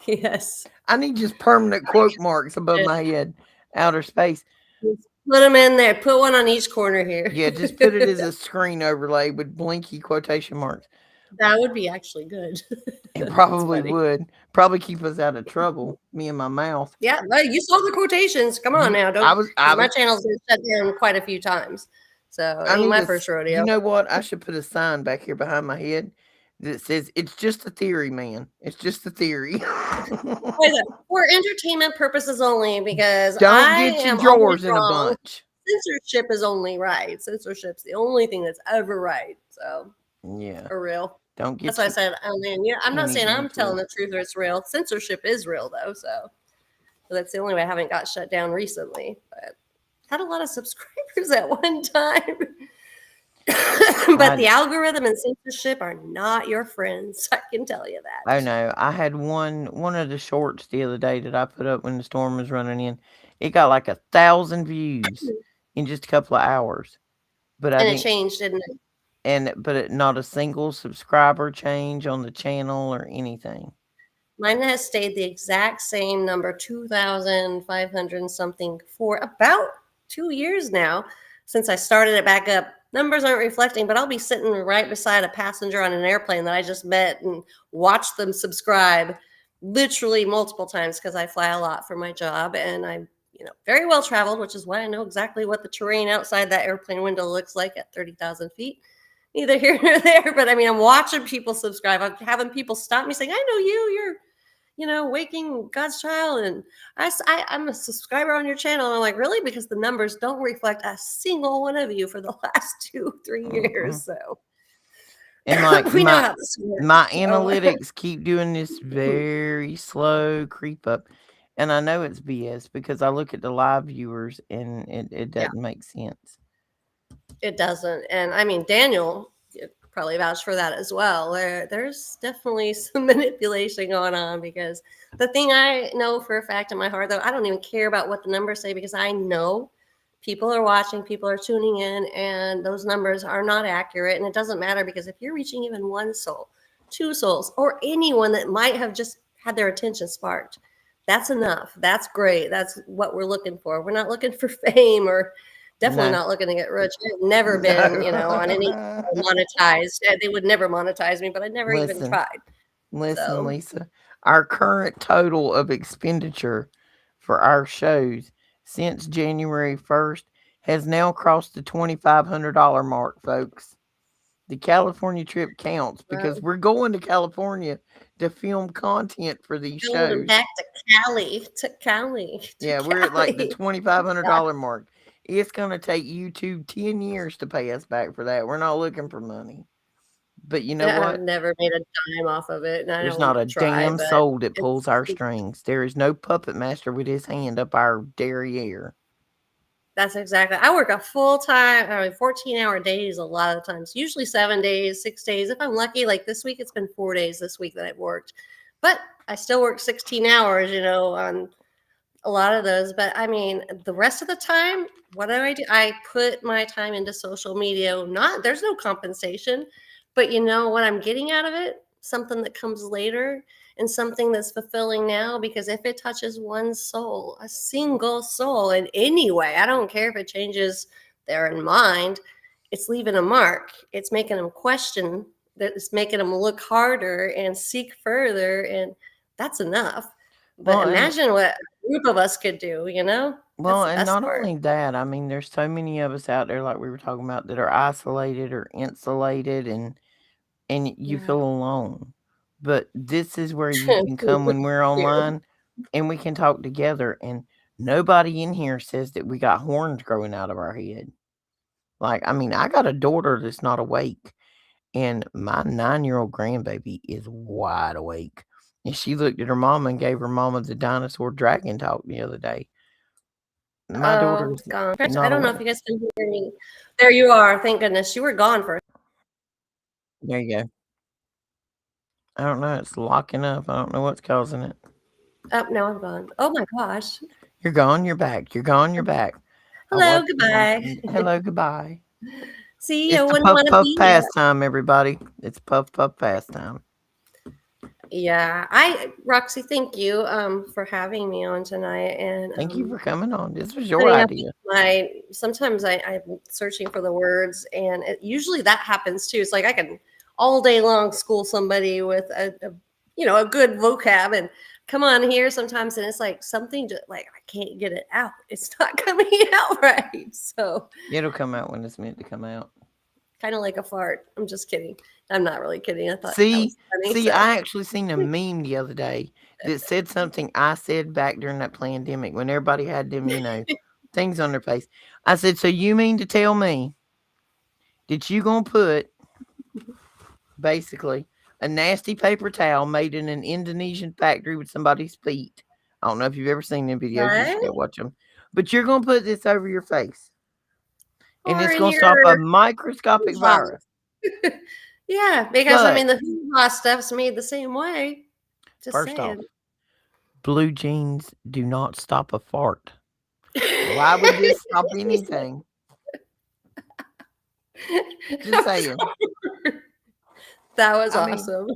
Yes. I need just permanent quote marks above my head. Outer space. Just put them in there. Put one on each corner here. Yeah, just put it as a screen overlay with blinky quotation marks. That would be actually good. It That's probably funny. would. Probably keep us out of trouble, me and my mouth. Yeah, well, you saw the quotations. Come on You now, I don't, was I because my was channel's been shut down quite a few times, so it I ain't need my a first you rodeo. know what? I should put a sign back here behind my head that says it's just a theory, man. It's just a theory. Wait a second. For entertainment purposes only, because Don't I get your am always drawers in a wrong. bunch. Censorship is only right. Censorship's the only thing that's ever right. So Yeah. for real. Don't That's get why I your said, I mean, yeah, I'm not pennies saying I'm into telling it. the truth or it's real. Censorship is real though, so that's the only way I haven't got shut down recently. But had a lot of subscribers at one time. But I the algorithm and censorship are not your friends. I can tell you Oh that. no, I had one of the shorts the other day that I put up when the storm was running in. It got like 1,000 views in just a couple of hours. But I And it didn't changed, didn't it? not a single subscriber change on the channel or anything. Mine has stayed the exact same number, 2,500 something, for about 2 years now since I started it back up. Numbers aren't reflecting, but I'll be sitting right beside a passenger on an airplane that I just met and watch them subscribe literally multiple times because I fly a lot for my job and I'm very well traveled, which is why I know exactly what the terrain outside that airplane window looks like at 30,000 feet. Neither here nor there, but I mean, I'm watching people subscribe. I'm having people stop me saying, I know you're Waking God's Child, and I'm a subscriber on your channel. And I'm like, really? Because the numbers don't reflect a single one of you for the last 2-3 years. Mm-mm. So And like we know how this my works. So analytics keep doing this very slow creep up. And I know it's BS because I look at the live viewers and it yeah, doesn't make sense. it doesn't. And I mean, Daniel probably vouch for that as well. There's definitely some manipulation going on because the thing I know for a fact in my heart, though, I don't even care about what the numbers say because I know people are watching, people are tuning in, and those numbers are not accurate. And it doesn't matter because if you're reaching even one soul, two souls, or anyone that might have just had their attention sparked, that's enough. That's great. That's what we're looking for. We're not looking for fame or definitely No. not looking to get rich. I've never been, on any No. monetized. They would never monetize me, but I never even Listen. tried. Listen, So Lisa. Our current total of expenditure for our shows since January 1st has now crossed the $2,500 mark, folks. The California trip counts because we're going to California to film content for these going shows. back to Cali, to Cali, to Yeah, we're at like the Cali. $2,500 mark. It's going to take YouTube 10 years to pay us back for that. We're not looking for money. But you know I've what? never made a dime off of it, and I There's not don't a try, damn but soul that pulls it's our strings. There is no puppet master with his hand up our derriere. that's exactly. I work a full time, 14-hour days a lot of times. Usually 7 days, 6 days. If I'm lucky, like this week, it's been 4 days this week that I've worked, but I still work 16 hours. On a lot of those. But I mean, the rest of the time, what do? I put my time into social media. Not there's no compensation, but you know what I'm getting out of it? something that comes later and something that's fulfilling now. Because if it touches one soul, a single soul in any way, I don't care if it changes their mind, it's leaving a mark. It's making them question, that it's making them look harder and seek further. And that's enough. But Well, and imagine what a group of us could do, you know? That's well, the and best not part. only that, I mean, there's so many of us out there, like we were talking about, that are isolated or insulated, and you Yeah. feel alone. But this is where you can come when we're Here. online, and we can talk together. And nobody in here says that we got horns growing out of our head. Like, I mean, I got a daughter that's not awake, and my 9-year-old grandbaby is wide awake. And she looked at her mama and gave her mama the dinosaur dragon talk the other day. My daughter's Gone. I not don't know if awake. you guys can hear me. There you are. Thank goodness. You were gone for. There you go. I don't know. It's locking up. I don't know what's causing it. Oh, now I'm gone. Oh my gosh. You're gone. You're back. You're gone. You're back. I Hello. watched you Goodbye. on. Hello. Goodbye. See, I It's the wouldn't puff want to puff be here. pastime, everybody. It's puff puff pastime. Yeah. Roxy, thank you for having me on tonight and Thank you for coming on. This was your putting up idea. with my. Sometimes I'm searching for the words, and usually that happens too. It's like I can all day long school somebody with a good vocab and come on here sometimes, and it's like something just like I can't get it out. It's not coming out right. So It'll come out when it's meant to come out. kind of like a fart. I'm just kidding. I'm not really kidding. I thought that See, was funny. see, So I actually seen a meme the other day that said something I said back during that pandemic when everybody had them, things on their face. I said, "So you mean to tell me that you gonna put basically a nasty paper towel made in an Indonesian factory with somebody's feet? I don't know if you've ever seen them videos. You should right, go watch them. But you're gonna put this over your face, and or it's in gonna stop a your microscopic hoo-ha. virus." Yeah, because I But mean the hoo-ha stuff's made the same way. Just first saying. off, blue jeans do not stop a fart. Why would this stop anything? Just saying. That was I mean, awesome.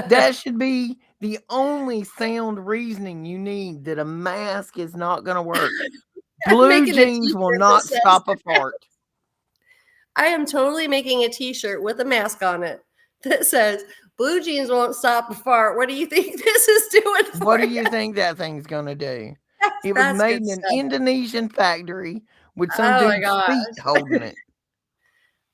that should be the only sound reasoning you need that a mask is not going to work. I'm Blue making a jeans will T-shirt that not says, stop a fart. I am totally making a T-shirt with a mask on it that says, "Blue jeans won't stop a fart." What do you think this is doing What for do you? you think that thing's going to do? It was That's made good in an stuff. Indonesian factory with some Oh my dude's gosh. feet holding it.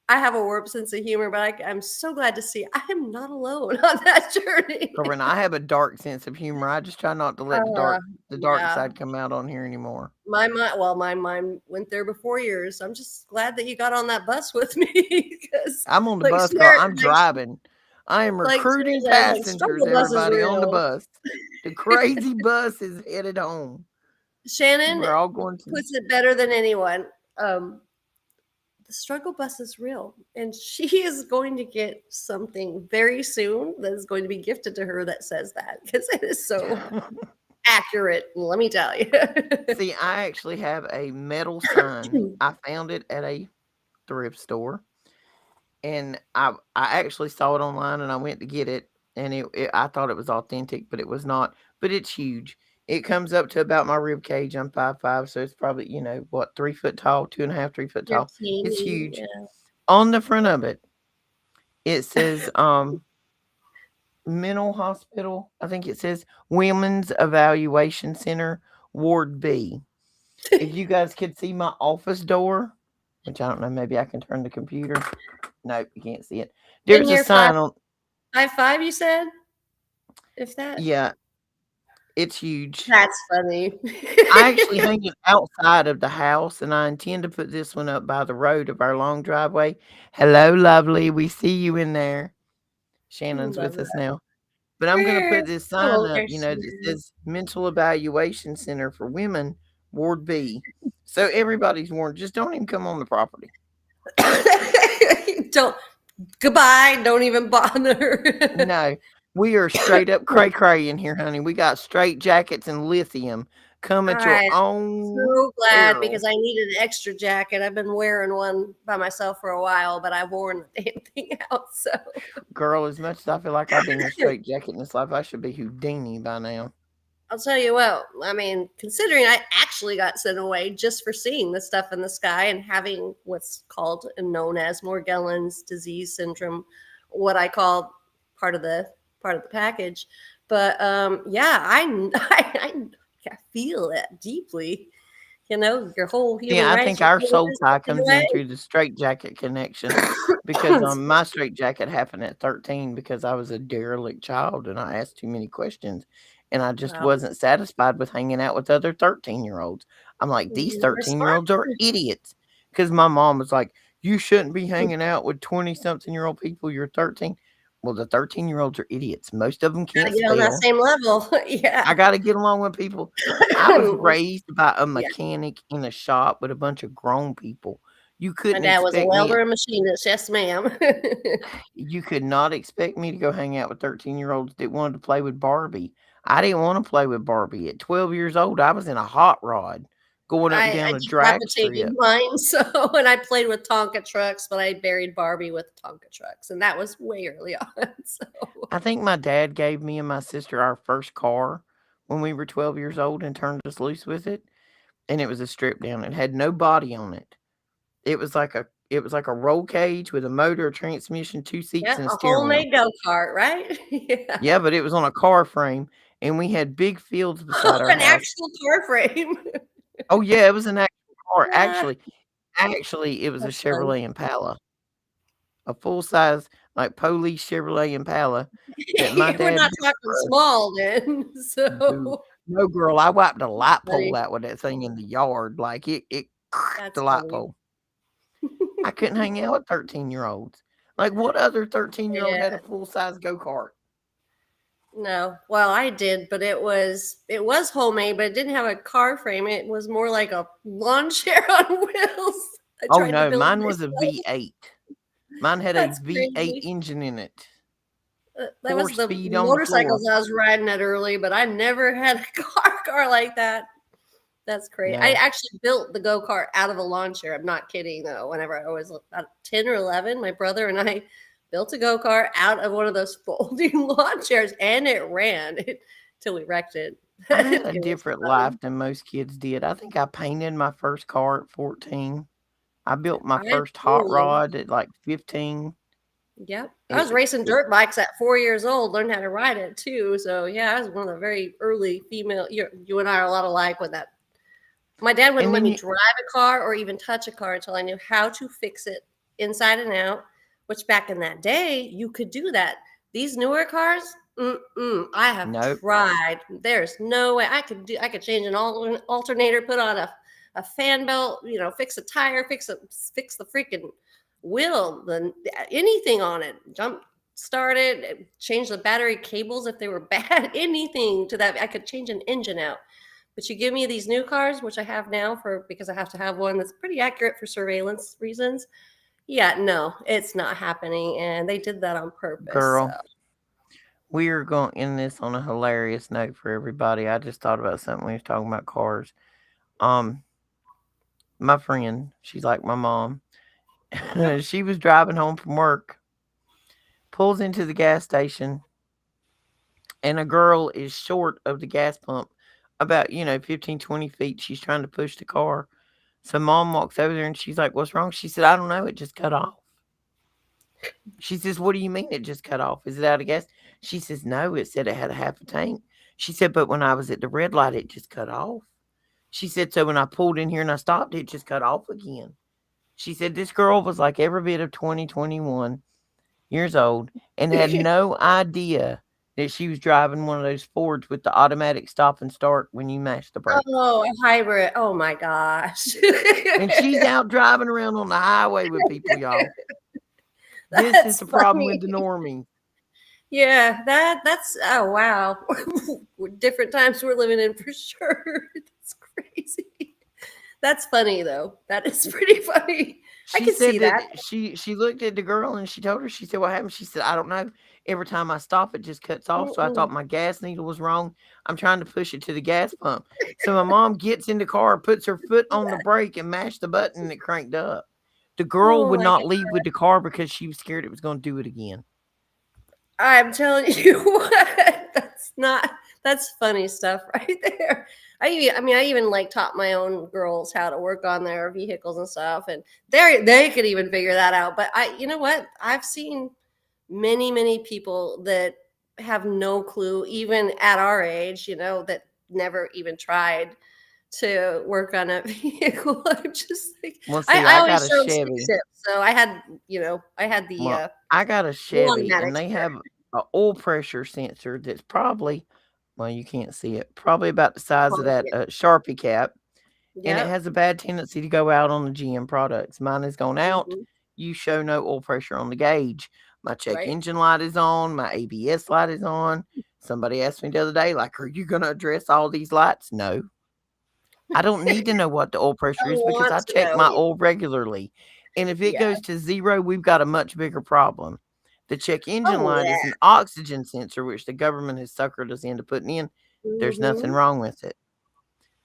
I have a warped sense of humor, but I'm so glad to see I am not alone on that journey. Corinne, I have a dark sense of humor. I just try not to let the Uh, dark yeah. side come out on here anymore. My mind went there before yours. I'm just glad that you got on that bus with me because, I'm on the like, bus, girl. Sharon, I'm driving. I am like Sharon recruiting said, like passengers, struggle bus is everybody, on the real. bus. The crazy bus is headed home. Shannon We're all going to. puts it better than anyone. The struggle bus is real, and she is going to get something very soon that is going to be gifted to her that says that because it is so accurate. Let me tell you. See, I actually have a metal sign. I found it at a thrift store, and I actually saw it online, and I went to get it, and I thought it was authentic, but it was not. But it's huge. It comes up to about my rib cage. I'm 5'5", so it's probably, what, 3 foot tall, 2.5, 3 foot You're tall. It's teeny. huge. Yeah. On the front of it, it says mental hospital. I think it says Women's Evaluation Center, Ward B. If you guys could see my office door, which I don't know, maybe I can turn the computer. Nope, you can't see it. And There's a you're five, sign on. 5'5", you said? If that? Yeah, it's huge. That's funny. I actually hang it outside of the house, and I intend to put this one up by the road of our long driveway. Hello, lovely. We see you in there. Shannon's Love with us that. now. But I'm gonna Where? put this sign Oh, up, there's that says Mental Evaluation Center for Women, Ward B. So everybody's warned, just don't even come on the property. Don't. Goodbye. Don't even bother. No, we are straight up cray cray in here, honey. We got straight jackets and lithium Come at your I'm own so glad peril. because I needed an extra jacket. I've been wearing one by myself for a while, but I've worn the damn thing out. So Girl, as much as I feel like I've been in a straight jacket in this life, I should be Houdini by now. I'll tell you what, I mean, considering I actually got sent away just for seeing the stuff in the sky and having what's called and known as Morgellons disease syndrome, what I call part of the part of the package. But yeah, I feel it deeply. You know, your whole See, human I rights, think your our soul soul is tie taken comes away. in through the straight jacket connection because my straight jacket happened at 13 because I was a derelict child and I asked too many questions and I just Well, wasn't satisfied with hanging out with other 13-year-olds. I'm like, these you were 13-year-olds are smart. idiots. Because my mom was like, you shouldn't be hanging out with 20 something year old people. You're 13. Well, the 13-year-olds are idiots. Most of them Gotta can't get on that spell. same level. Yeah. I got to get along with people. I was raised by a Yeah. mechanic in a shop with a bunch of grown people. You My couldn't dad was a expect me welder and machinist. Yes, ma'am. you could not expect me to go hang out with 13-year-olds that wanted to play with Barbie. I didn't want to play with Barbie. At 12 years old, I was in a hot rod going up and I down a keep drag replicating strip. mine. So, and I played with Tonka trucks, but I buried Barbie with Tonka trucks, and that was way early on. So, I think my dad gave me and my sister our first car when we were 12 years old and turned us loose with it, and it was a strip down. It had no body on it. It was like a roll cage with a motor, a transmission, 2 seats, yeah, and a a steering wheel. homemade go kart, right? Yeah. Yeah, but it was on a car frame, and we had big fields beside our An house. actual car frame. Oh, yeah, it was an actual car. Ah, Actually, it was a that's fun. Chevrolet Impala, a full-size, like, police Chevrolet Impala that my We're dad not built talking for us. small then. No, So, no, girl, I wiped a that's light pole funny. out with that thing in the yard, like, it That's the light funny. pole. I couldn't hang out with 13-year-olds. Like, what other 13-year-old had a Yeah. full-size go-kart? No. Well, I did, but it was homemade, but it didn't have a car frame. It was more like a lawn chair on wheels. I Oh, tried to no, build mine was a myself. V8. Mine had a That's V8 crazy. engine in it. That 4 was the speed on the floor. motorcycles I was riding at early, but I never had a car like that. That's crazy. I No. actually built the go kart out of a lawn chair. I'm not kidding though. Whenever I was about 10 or 11, my brother and I built a go kart out of one of those folding lawn chairs, and it ran till we wrecked it. I had It a was different life fun. than most kids did. I think I painted my first car at 14. I built my I first hot totally. rod at, like, 15. Yep. I was It racing it dirt bikes at 4 years old, learned how to ride it too. So yeah, I was one of the very early female. You and I are a lot alike with that. My dad wouldn't and let then me you drive a car or even touch a car until I knew how to fix it inside and out, which back in that day, you could do that. These newer cars, I have nope. tried. There's no way I could change an alternator, put on a fan belt, fix a tire, fix the freaking wheel, anything on it. Jump start it, change the battery cables if they were bad, anything to that. I could change an engine out. But you give me these new cars, which I have now for because I have to have one that's pretty accurate for surveillance reasons. Yeah, no, it's not happening, and they did that on purpose. So Girl, we are going to end this on a hilarious note for everybody. I just thought about something we was talking about cars. Um, my friend, she's like my mom. yep. She was driving home from work, pulls into the gas station, and a girl is short of the gas pump about, 15, 20 feet. She's trying to push the car. So mom walks over there and she's like, "What's wrong?" She said, "I don't know. It just cut off." She says, "What do you mean it just cut off? Is it out of gas?" She says, "No, it said it had a half a tank." She said, "But when I was at the red light, it just cut off." She said, "So when I pulled in here and I stopped, it just cut off again." She said, "This girl was like every bit of 20, 21 years old and had no idea that she was driving one of those Fords with the automatic stop and start when you mash the brakes." Oh, a hybrid. Oh my gosh. And she's out driving around on the highway with people, y'all. This is That's the problem with funny. the normie. Yeah, that's oh wow. Different times we're living in for sure. That's crazy. That's funny though. That is pretty funny. I She can said see that. that she looked at the girl and she told her, she said, "What happened?" She said, "I don't know. Every time I stop, it just cuts off. So I thought Mm-mm. my gas needle was wrong. I'm trying to push it to the gas pump. So my mom gets in the car, puts her foot on the brake, and mashed the button, and it cranked up. The girl Oh would my not god. leave with the car because she was scared it was going to do it again. I'm telling you what, that's funny stuff right there. I mean, I even like taught my own girls how to work on their vehicles and stuff, and they could even figure that out. But you know what? I've seen many people that have no clue, even at our age, that never even tried to work on a vehicle. I'm just like, Well, see, I I always got a showed stick Chevy. shift, so I had the Well, I got a full Chevy, automatic and they steer. have a oil pressure sensor that's probably, well, you can't see it, probably about the size of Oh, that yeah. Sharpie cap, and it Yep. has a bad tendency to go out on the GM products. Mine has gone out. Mhm. You show no oil pressure on the gauge. My check Right. engine light is on. My ABS light is on. Somebody asked me the other day, like, are you going to address all these lights? No. I don't need to know what the oil I pressure is because want I to check know my either. oil regularly. And if it Yeah. goes to zero, we've got a much bigger problem. The check engine Oh, light yeah. is an oxygen sensor, which the government has suckered us into putting in. There's nothing Mhm. wrong with it.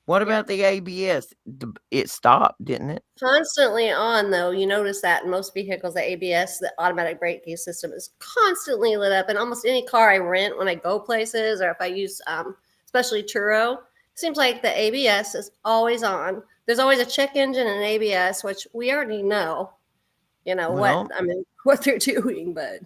What Yep. about the ABS? It stopped, didn't it? Constantly on, though. You notice that in most vehicles, the ABS, the automatic braking system, is constantly lit up. And almost any car I rent when I go places, or if I use, especially Turo, it seems like the ABS is always on. There's always a check engine and ABS, which we already know, what Well, I mean, what they're doing. But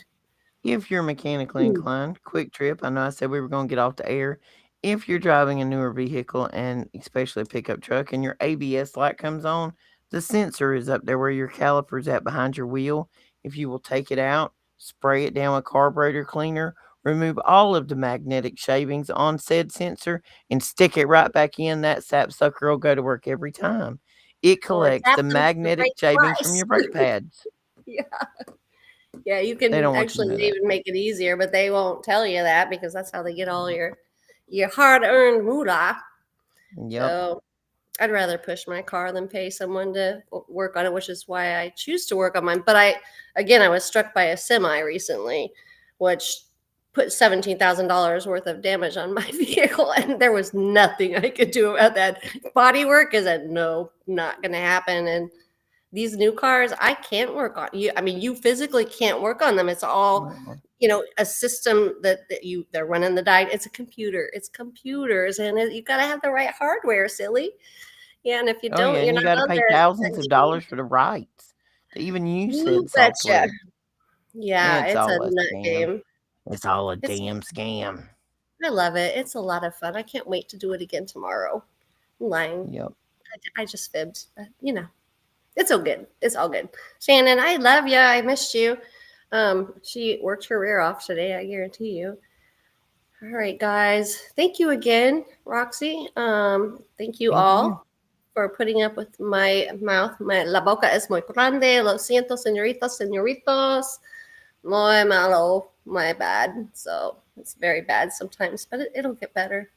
if you're mechanically mm, inclined, quick trip. I know I said we were going to get off the air. If you're driving a newer vehicle and especially a pickup truck and your ABS light comes on, the sensor is up there where your caliper's at behind your wheel. If you will take it out, spray it down with carburetor cleaner, remove all of the magnetic shavings on said sensor, and stick it right back in, that sapsucker will go to work every time. It or collects tap the them for the magnetic right shavings from price. your brake pads. Yeah. Yeah, you They can don't want you to actually know that. even make it easier, but they won't tell you that because that's how they get all your hard-earned moolah. Yep. So I'd rather push my car than pay someone to work on it, which is why I choose to work on mine. But again, I was struck by a semi recently, which put $17,000 worth of damage on my vehicle, and there was nothing I could do about that. Body work is a no, not going to happen. And these new cars, I can't work on you. I mean, you physically can't work on them. It's all, Uh-uh. a system that they're running the die. It's a computer. It's computers, and you got to have the right hardware, silly. Yeah, and if you Oh, yeah, don't, you're and you not gotta on pay their thousands of engine. dollars for the rights to even use You said betcha. software. Yeah, It's it's a all a nut scam. game. It's all a It's damn scam. I love it. It's a lot of fun. I can't wait to do it again tomorrow. I'm lying. Yep. I just fibbed. But, it's all good. It's all good. Shannon, I love you. I missed you. She worked her rear off today, I guarantee you. All right, guys. Thank you again, Roxy. Thank you Thank you. all for putting up with my mouth. My la boca es muy grande. Lo siento, señoritas, señoritos. Muy malo. My bad. So it's very bad sometimes, but it'll get better.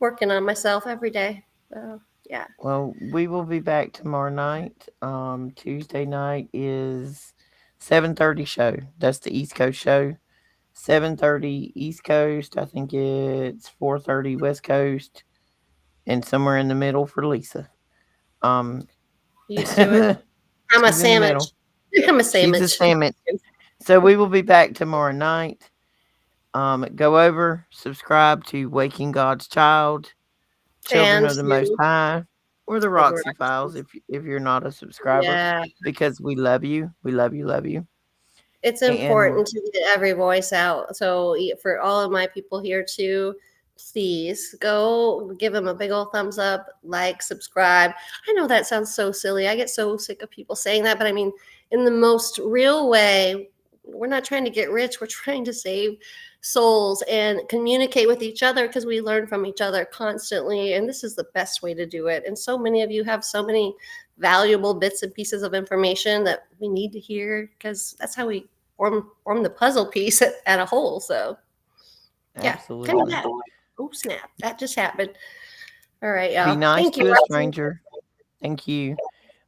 Working on myself every day. So yeah. Well, we will be back tomorrow night. Tuesday night is 7:30 show. That's the East Coast show. 7:30 East Coast. I think it's 4:30 West Coast, and somewhere in the middle for Lisa. Um, You used to it. I'm a she's in the sandwich. middle. I'm a She's a sandwich. sandwich. So we will be back tomorrow night. Go over, subscribe to Waking God's Child, Children And of the Most to High, or the the Roxy Files Roxy's. if you're not a subscriber, Yeah. because we love you. We love you, love you. It's And important to get every voice out. So for all of my people here too, please go give them a big old thumbs up, like, subscribe. I know that sounds so silly. I get so sick of people saying that, but I mean, in the most real way, we're not trying to get rich. We're trying to save souls and communicate with each other because we learn from each other constantly. And this is the best way to do it. And so many of you have so many valuable bits and pieces of information that we need to hear because that's how we form the puzzle piece at a whole. So yeah, kind of absolutely. that. Oh snap! That just happened. All right, Be y'all. nice Thank you, to a Roxy. stranger. Thank you.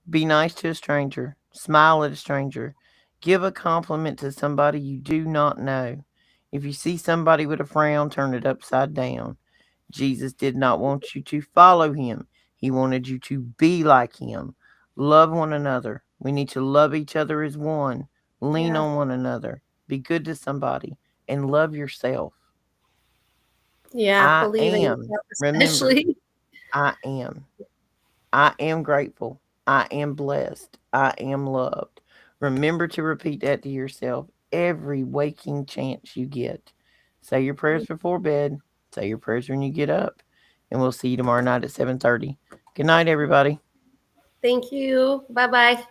Be nice to a stranger. Smile at a stranger. Give a compliment to somebody you do not know. If you see somebody with a frown, turn it upside down. Jesus did not want you to follow him. He wanted you to be like him. Love one another. We need to love each other as one. Lean Yeah. on one another. Be good to somebody and love yourself. Yeah. I Believe in am. yourself, Remember, especially. I am. I am grateful. I am blessed. I am loved. Remember to repeat that to yourself every waking chance you get. Say your prayers before bed. Say your prayers when you get up. And we'll see you tomorrow night at 7:30. Good night, everybody. Thank you. Bye bye.